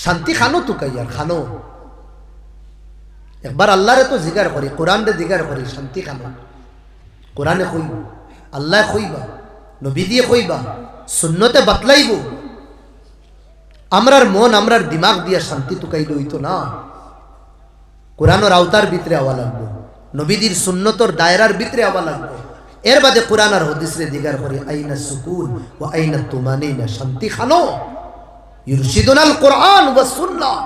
শান্তি খানো তো কাইয়ার খানো একবার আল্লাহরে তো জিগার করি কোরআন রে জিগার করি শান্তি খানো কোরআনে কইব আল্লাহ কইবা নবী দিয়ে কইবা সুন্নতে বাতলাইব আমরার মন আমরার দিমাগ দিয়া শান্তি টুকাইলে হইতো না কোরআনের আওতার ভিতরে আওয়া লাগবো নবীদের সুন্নতর দায়রার ভিতরে আওয়া লাগবো এর বাদে কোরআন আর হাদিসে দিগার করে আইনা সুকুন ওয়া আইনা তুমানিনা শান্তি খানো ইরশিদুনাল কোরআন ওয়া সুন্নাহ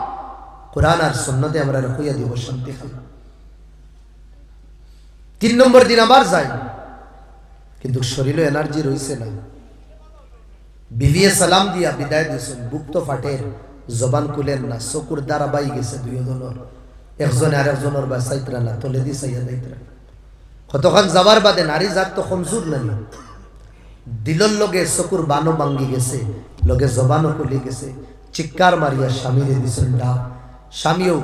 কোরআন আর সুন্নতে আমরা রাখিয়া দিব শান্তি খানো 3 নম্বর দিন আবার যাই কিন্তু শরীরে এনার্জি রইছে না বিবিয়ে সালাম দিয়া বিদায় দিছেন বুক তো ফাটের জবান কুলেন না চকুর দ্বারা বাই গেছে দুইজনের একজনে আরেকজনের বাসাইতরা না তলে দি চাইয়া যাইতরা কতক্ষণ যাবার বাদে নারী জাত তো কমজোর নানি দিলর লগে চকুর বানো ভাঙ্গি গেছে লগে জবানও খুলে গেছে চিৎকার মারিয়া স্বামীরে দিছেন ডাক স্বামীও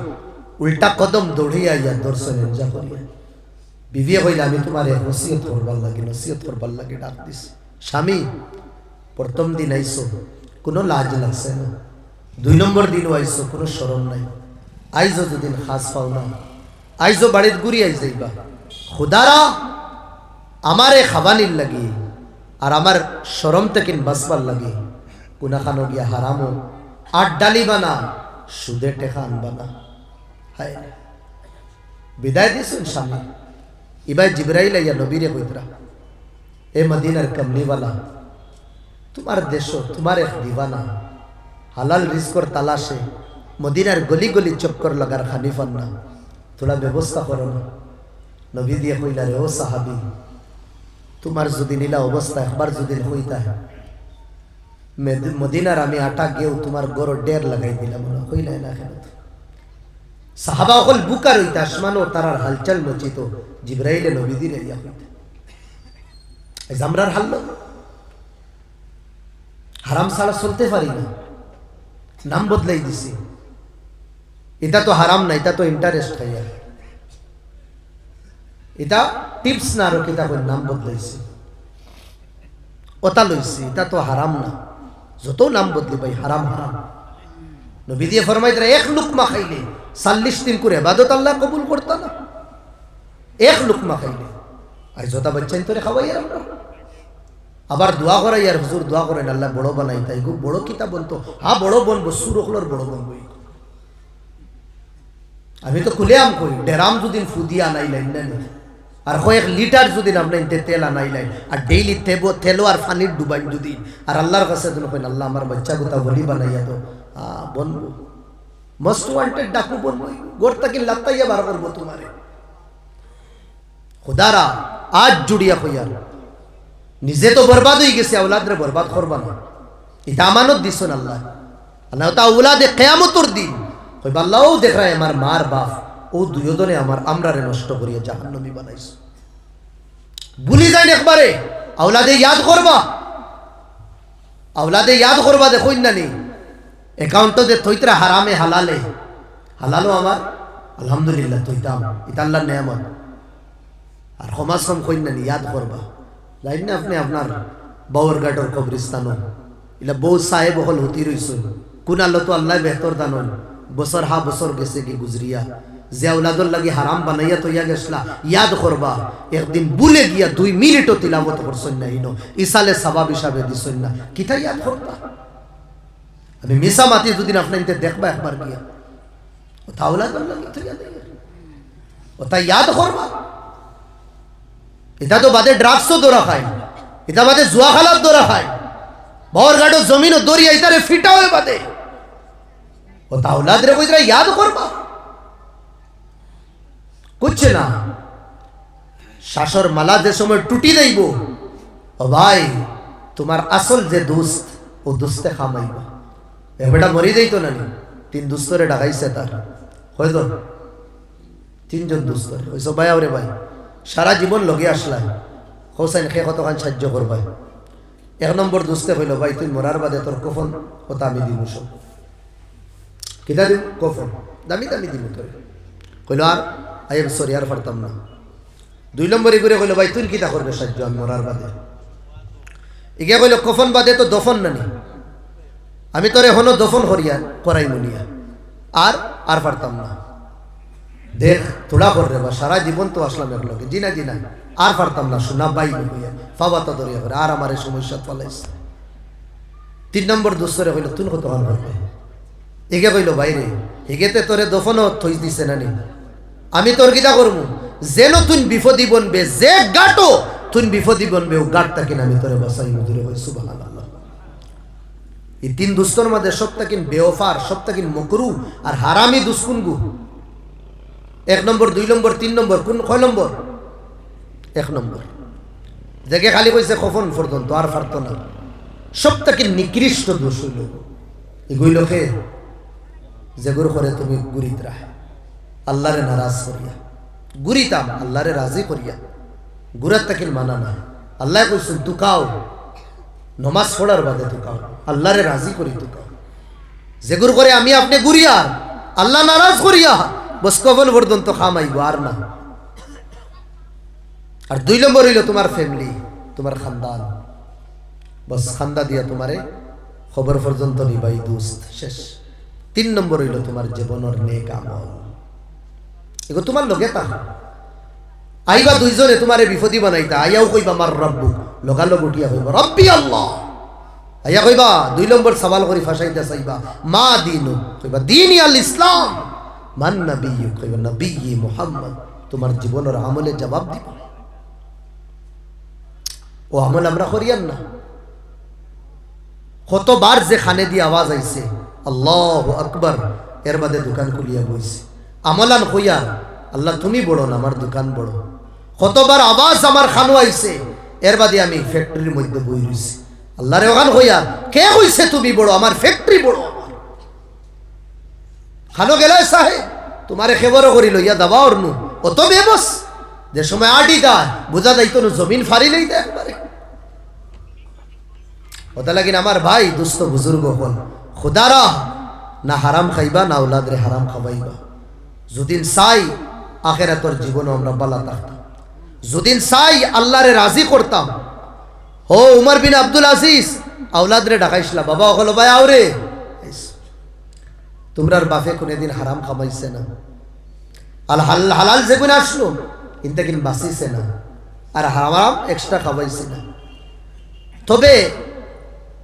উল্টা কদম দৌড়িয়া ইয়া দর্শন এনজা করিয়া বিবিয়ে কইলে আমি তোমার নসিহত করবার লাগে ডাক দিস স্বামী প্রথম দিন আইসো কোনো লাজ লাগছে না 2 নম্বর দিনও আইসো কোনো শরম নাই আইজো দুদিন খাস পাও না আইজো বাড়ির ঘুরি আই যাইবা খুদারা আমারে খাবানির লাগে আর আমার শরম থেকে বাঁচবার লাগে কোনা খানো গিয়া হারামো আট ডালি বানা সুদে টেকা আনবা না হায় বিদায় দিছেন স্বামী ইবাই জিবরাইল আইয়া নবীরে কইতরা এ মদিনার কমলিওয়ালা তোমার দেশ তোমার এক দিওয়ানা হালাল রিজকর তালাশে মদিনার গলি গলি চক্কর লাগার খানিফান না থোড়া ব্যবস্থা করো না নবী দিয়ে কইলা রে ও সাহাবি তোমার যদি নীলা অবস্থা একবার যদি হইতা মদিনার আমি আটা গেও তোমার গড় ডের লাগাই দিলাম কইলা না কেন সাহাবা হল বুকার হইতা আসমান ও তারার হালচাল মচিত জিবরাইলে নবী দিয়ে ইয়া হইতা এই জামরার হাল হারাম ছাড়া চলতে পারি না নাম বদলাই দিছি এটা তো হারাম না এটা তো ইন্টারেস্ট খাইয়া এটা টিপস না আর কিতাবের নাম বদলাইছি ওটা লইছি এটা তো হারাম না যত নাম বদলি ভাই হারাম হারাম নবী দিয়ে ফরমাইতে এক লুকমা খাইলে 40 দিন করে ইবাদত আল্লাহ কবুল করতা না এক লুকমা খাইলে আই যত বাচ্চাই তোরে খাওয়াই আমরা আবার দোয়া করাই আর হুজুর দোয়া করেন আল্লাহ বড় বানাই তাই গো বড় কিতা বলতো হ্যাঁ বড় বনবো সুরখলোর বড় বনবো আমি তো খুলে আম কই ডেরাম যদি ফুদিয়া আনাইলেন না আর কয়েক লিটার যদি আপনি তেল আনাইলেন আর ডেইলি তেলো আর পানির ডুবাই যদি আর আল্লাহর কাছে তুমি কইন আল্লাহ আমার বাচ্চা গোটা বলি বানাইয়া তো বনবো মোস্ট ওয়ান্টেড ডাকু বনবো গোরটা কি লাত্তাইয়া বার করবো তোমারে খুদারা আজ জুড়িয়া কইয়ার নিজে তো বরবাদ হয়ে গেছে আওলাদরে বরবাদ করবা না এটা আমানত দিছেন আল্লাহ আল্লাহ তা আওলাদে কিয়ামতের দিন কইবা আল্লাহও দেখ রা আমার মার বাপ ও দুইজনে আমার আমরারে নষ্ট করিয়া জাহান্নামী বানাইছে ভুলি যাইন একবারে আওলাদে ইয়াদ করবা দেখুন না নি অ্যাকাউন্ট দে থইতরা হারামে হালালে হালালো আমার আলহামদুলিল্লাহ তৈতাম এটা আল্লাহর নেয়ামত আর ক্ষমা কম কইন না নি ইয়াদ করবা লাইন না আপনি আপনার বাউরঘাটর কবরস্থান ইলা বহু সাহেব হল হতি রইছেন কোন আল্লাহ তো আল্লাহ বেহতর দানন বছর হা বছর গেছে কি গুজরিয়া যে আওলাদর লাগি হারাম বানাইয়া তো ইয়া গেছলা ইয়াদ করবা একদিন ভুলে গিয়া 2 মিনিটও তিলাওয়াত করছেন না ইনো ইসালে সওয়াব হিসাবে দিছেন না কিতা ইয়াদ করবা আমি মিসা মাতি দুদিন আপনাইতে দেখবা একবার গিয়া ও আওলাদর লাগি তো ইয়াদ ওটা ইয়াদ করবা এটা তো বাদে ড্রাগসও দৌড়া খায় এটা বাদে জুয়া খালাত দৌড়া খায় বাউরঘাটও জমিনও দৌড়িয়া ইতারে ফিটা হয়ে বাদে ও তাওলাদ রে কইরা ইয়াদ করবা कुछ ना शासर माला दे समय टूटी देब ओ भाई তোমার আসল যে দুস্ত ও দুস্তে খামাইবা এবারটা মরি যাইতো না নি 3 দুস্তরে ডাকাইছে তার হয়তো 3 জন দুস্তরে হইছো ভাই আরে ভাই সারা জীবন লগে আসলা হোসেন খে কতখান সাহায্য করবাই 1 নম্বর দুস্তে হইল ভাই তুই মরার বাদে তোর কফন কথা আমি দিব সব কিতা দিব কফন দামি দামি দিব তোর কইল আর আই এম সরি আর পারতাম না 2 নম্বরে করে কইল ভাই তুই কিতা করবে সাহায্য আমি মরার বাদে ইগে কইল কফন বাদে তো দফন না নি আমি তোরে হনো দফন করিয়া করাই মুনিয়া আর পারতাম না দেখ তোড়া কর রে বা সারা জীবন তো আসলাম এক লোকে জিনা জিনা আর পারতাম না শোনা বাই হইয়া ফাবাতা দরিয়া করে আর আমার সমস্যা ফলাইছে 3 নম্বর দুসরে কইল তুই কত হান করবে এগে কইল বাইরে এগেতে তোরে দফনও থই দিছে না নি আমি তোর কিতা করবো যেন তুই বিপদি বনবে যে গাটো তুই বিপদি বনবে ও গাটটা কিনা আমি তোরে বসাই মধুরে কই সুবহানাল্লাহ এই 3 দুস্তর মধ্যে সবটা কিন বেওফার সবটা কিন মকরু আর হারামি দুস্কুনগু 1 নম্বর 2 নম্বর 3 নম্বর কোন কয় নম্বর 1 নম্বর দেখে খালি কইছে কফন পর্যন্ত আর পারতো না সবটা কিন নিকৃষ্ট দোষ হইল এগুলোকে যেগুলো করে তুমি গুরিত রাখ আল্লাহরে নারাজ করিয়া গুরিতাম আল্লাহরে রাজি করিয়া গুরাত তাকিল মানা না আল্লাহ কইছেন তুকাও নমাজ পড়ার বাদে তুকাও আল্লাহরে রাজি করি তুকাও যেগুলো করে আমি আপনি গুরিয়া আল্লাহ নারাজ করিয়া বস কফন পর্যন্ত খামাইব আর না আর 2 নম্বর হইল তোমার ফ্যামিলি তোমার খানদান বস খান্দা দিয়া তোমারে খবর পর্যন্ত নিবাই দোস্ত শেষ 3 নম্বর হইল তোমার জীবনের নেক আমল এগো তোমার লগে তা আইবা 2 জনে তোমারে বিপদি বানাইতা আইয়াও কইবা আমার রব্বু লগালগ উঠিয়া হইবা রব্বি আল্লাহ আইয়া কইবা 2 নম্বর সওয়াল করি ফাসাইতা চাইবা মা দিনু কইবা দীনি আল ইসলাম মান নবিয়্যু কইবা নবী মুহাম্মদ তোমার জীবনের আমলে জবাব দিবা ও আমল আমরা করিয়ান না কতবার যে খানে দিয়ে আওয়াজ আইছে আল্লাহু আকবার এর বাদে দোকান খুলিয়া বইছে আমলান কইয়া আল্লাহ তুমি বড় না আমার দোকান বড় কতবার আওয়াজ আমার খানো আইছে এর বাদে আমি ফ্যাক্টরির মধ্যে বই রইছি আল্লাহর ওখান কইয়া কে কইছে তুমি বড় আমার ফ্যাক্টরি বড় খানো গেলে সাহেব তোমারে খবরও করি লইয়া দাবা ওরনু অত বেবস যে সময় আটি দা বুঝা যাইতো না জমিন ফারি লইতে একবারে ওটা লাগিন আমার ভাই দুস্থ বুজুর্গ হল খুদারা না হারাম খাইবা না আওলাদরে হারাম খাওয়াইবা যদিন চাই আখিরাতের জীবন আমরা বালা থাকতাম যদিন চাই আল্লাহরে রাজি করতাম ও উমর বিন আব্দুল আজিজ আওলাদরে ডাকাইছিলা বাবা হলো ভাই আওরে তোমরার বাপে কোনদিন হারাম খাওয়াইছে না আল হালাল যেগুন আসলো কিন্তু কিন বাঁচিছে না আর হারাম এক্সট্রা খাওয়াইছে না তবে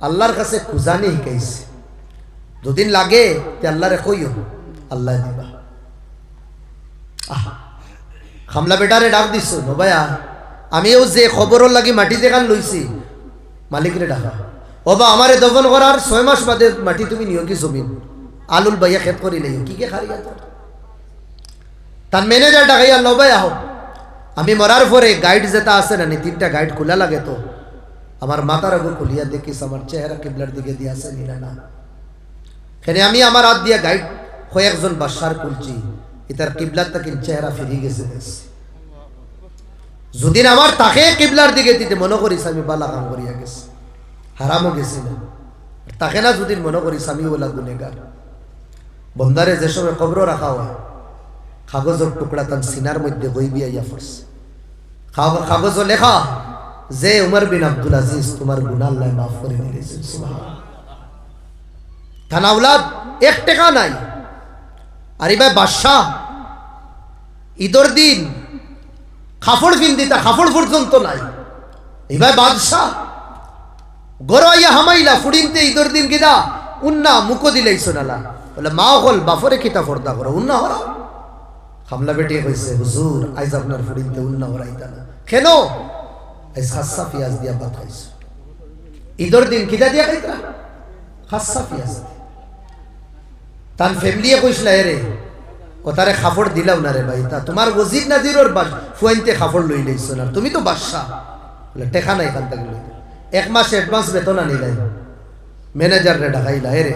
আল্লাহর কাছে খুঁজানি শিখাইছে দুদিন লাগে তে আল্লাহরে কইও আল্লাহ দিবা খামলা বেটারে ডাক দিছো নবায়া আমিও যে খবরর লাগি মাটি দেখান লইছি মালিকরে ডাকা ওবা আমারে দফন করার 6 মাস বাদে মাটি তুমি নিও কি জমিন আলুল বাইয়া খেত করি লই কি কে খারিয়া তার ম্যানেজার ডাকাইয়া নবায়া হো আমি মরার পরে গাইড যেটা আছে না 3টা গাইড খোলা লাগে তো আমার মাথার আগে খুলিয়া দেখিস আমার চেহারা কিবলার দিকে দিয়ে আছে না এখানে আমি আমার হাত দিয়া গাইড কয়েকজন বাদশার খুলছি এটার কিবলার তাকে চেহারা ফিরে গেছে যদি আমার তাকে কিবলার দিকে দিতে মনে করিস আমি বালা কাম করিয়া গেছি হারামও গেছি না তাকে না যদি মনে করিস আমি ওলা গুনেগার বন্দারে যে সময় কবর রাখা হয় কাগজের টুকরা তার সিনার মধ্যে বই বিয়া পড়ছে কাগজ লেখা যে উমর বিন আব্দুল আজিজ তোমার গুনাহ আল্লাহ মাফ করে দিয়েছেন সুবহানাল্লাহ থানা আওলাদ 1 টাকা নাই আর ভাই বাদশাহ ঈদের দিন কাপড় কিনদিতা কাপড় পর্যন্ত নাই এই ভাই বাদশাহ গরইয়া হামাইলা ফুড়িনতে ঈদের দিন কিদা উন্না মুকো দিলাইছো নালা বলে মা হল বাফরে কিতা ফর্দা করো উন্না হরা হামলা বেটি কইছে হুজুর আইজ আপনার ফুড়িনতে উন্না হরাইতা না কেন আইজ খাসা পেঁয়াজ দিয়া ভাত খাইছো ঈদের দিন কিতা দিয়া খাইতা খাসা পেঁয়াজ তার ফ্যামিলিয়ে কইছিল রে ও তারে খাফড় দিলাও না রে ভাই তা তোমার ওজির নাজিরর ফুয়াইনতে খাফড় লই লইছো না তুমি তো বাদশা বলে টেকা নাই এখান থেকে লই এক মাস অ্যাডভান্স বেতন আনিলাই ম্যানেজারে ডাকাইলা এরে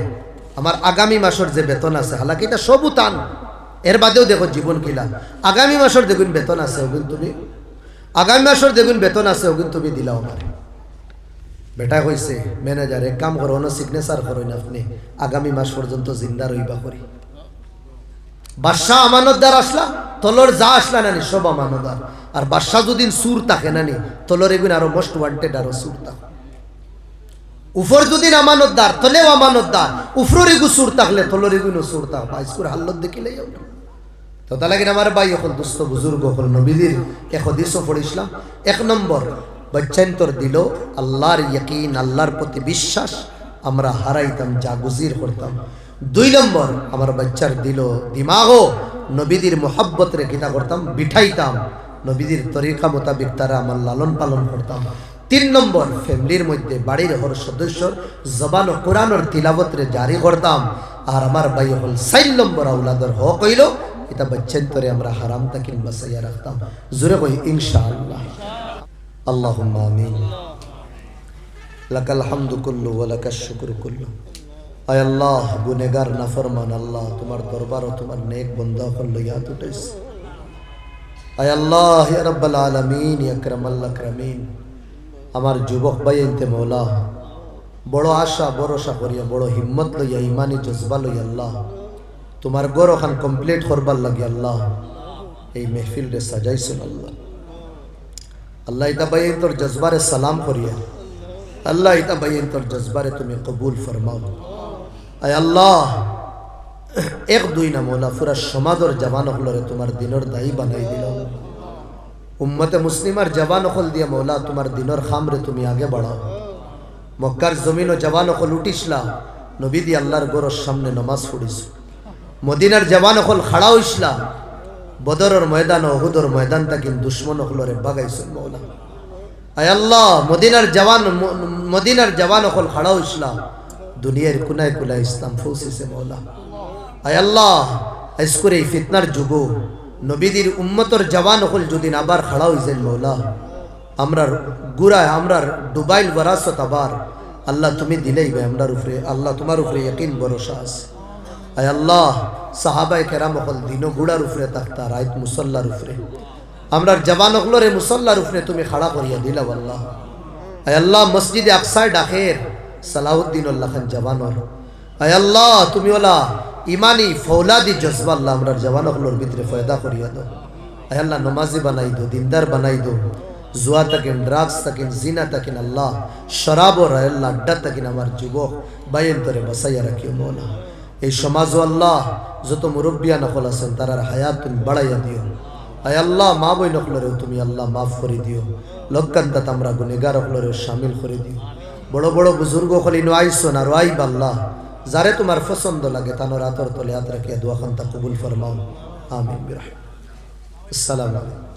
আমার আগামী মাসের যে বেতন আছে হালাকি এটা সবু টান এর বাদেও দেখো জীবন কিলা আগামী মাসের দেখুন বেতন আছে ওগুন তুমি আগামী মাসের দেখুন বেতন আছে ওগুন তুমি দিলাও আমার বেটা কইছে ম্যানেজার এক কাম করো না সিগনেচার করেন আপনি আগামী মাস পর্যন্ত জিন্দা রইবা করি বাদশাহ আমানতদার আসলা তলর যা আসলা নানি সব আমানতদার আর বাদশাহ যদি সুর থাকে নানি তলর এগুন আরো মোস্ট ওয়ান্টেড আরো সুর থাকে উফর যদি আমানতদার তলেও আমানতদার উফরর এগু সুর থাকলে তলর এগুন সুর থাক বাইসকুর হাল্লত দেখিলেই তো তা লাগে আমার ভাই এখন দুস্থ বুজুর্গ হল নবীদের এক হদিসও পড়িছিলাম এক নম্বর বাচ্চান্তর দিল আল্লাহর ইয়াকিন আল্লাহর প্রতি বিশ্বাস আমরা হারাইতাম জাগুজির করতাম দুই নম্বর আমার বাচ্চার দিল দিমাগও নবীদের মোহাব্বত রেখিতা করতাম বিঠাইতাম নবীদের তরিকা মোতাবিক তারা আমার লালন পালন করতাম তিন নম্বর ফ্যামিলির মধ্যে বাড়ির হর সদস্যর জবান ও কোরআনের তিলাবতরে জারি করতাম আর আমার ভাই হল 4 নম্বর আওলাদর হক হইল এটা বাচ্চান্তরে আমরা হারাম তাকিন বাসাইয়া রাখতাম জোরে কই ইনশাআল্লাহ আল্লাহুম্মা আমিন লাকাল হামদু কুল্লু ওয়া লাকাশ শুকরু কুল্লু আয় আল্লাহ গুনেগার নাফরমান আল্লাহ তোমার দরবার ও তোমার নেক বান্দা হল লইয়া উঠাইস আয় আল্লাহ ইয়া রাব্বাল আলামিন ইয়া আকরামাল আকরামিন আমার যুবক ভাই এনতে মওলা বড় আশা ভরসা করিয়া বড় হিম্মত লইয়া ইমানি জজবা লইয়া আল্লাহ তোমার গর ওখান কমপ্লিট করবার লাগে আল্লাহ এই মেহফিল রে সাজাইছেন আল্লাহ আল্লাহ ইতা ভাই তোর জজবারে সালাম করিয়া আল্লাহ ইতা ভাই তোর জজবারে তুমি কবুল ফরমাও আয় আল্লাহ এক দুই না মৌলা পুরা সমাজর জওয়ান হলরে তোমার দিনের দায়ী বানাই দিল উম্মতে মুসলিমার জওয়ান হল দিয়া মৌলা তোমার দিনের খামরে তুমি আগে বাড়াও মক্কার জমিন ও জওয়ান হল উঠিসলা নবী দি আল্লাহর গরর সামনে নমাজ পড়িস মদিনার জওয়ান হল খাড়া হইসলা বদরের ময়দান ও উহুদের ময়দান তাকিন দুশ্মন হলরে বাগাইছেন মৌলা আয় আল্লাহ মদিনার জওয়ান হল খাড়া হইসলা দুনিয়ার কুনায় কুনায় ইসলাম পৌঁছেছে মৌলা আয় আল্লাহ আজকের এই ফিতনার যুগ নবীদের উম্মতর জওয়ান হল যদি আবার খাড়া হইছেন মৌলা আমরার গুড়ায় আমরার ডুবাইল বরাসত আবার আল্লাহ তুমি দিলেই ভাই আমরার উপরে আল্লাহ তোমার উপরে ইয়াকিন ভরসা আছে আয় আল্লাহ সাহাবায়ে কেরাম হল দিনো গুড়ার উপরে থাকতা রাত মুসল্লার উপরে আমরার জওয়ান হলরে মুসল্লার উপরে তুমি খাড়া করিয়া দিলা আল্লাহ আয় আল্লাহ মসজিদে আকসায় ডাকের সালাউদ্দিন আল্লাহ খান জওয়ানর আয় আল্লাহ তুমি ওলা ইমানি ফৌলাদি জজবা আল্লাহ আমরার জওয়ান হলর ভিতরে ফয়দা করিয়া দাও আয় আল্লাহ নমাজি বানাই দো দিনদার বানাই দো জুয়া তাকিন ড্রাগস তাকিন জিনা তাকিন আল্লাহ শরাব ও রায়ল্লা আড্ডা তাকিন আমার যুবক বাইন তরে বসাইয়া রাখিও মৌলা এই সমাজ আল্লাহ যত মুরব্বিয়া নকল আছেন তারার হায়াত তুমি বাড়াইয়া দিও আয় আল্লাহ মা বই নকলরেও তুমি আল্লাহ মাফ করে দিও লক্কান্তাত আমরা গুনেগার হলরেও শামিল করে দিও বড় বড় বুজুর্গ হলি আইসন আর আইব আল্লাহ যারে তোমার পছন্দ লাগে তানোর আতর তলে হাত রাখিয়া দোয়া খান্তা কবুল ফরমাও আমিন বিরহমাতিক। আসসালামু আলাইকুম।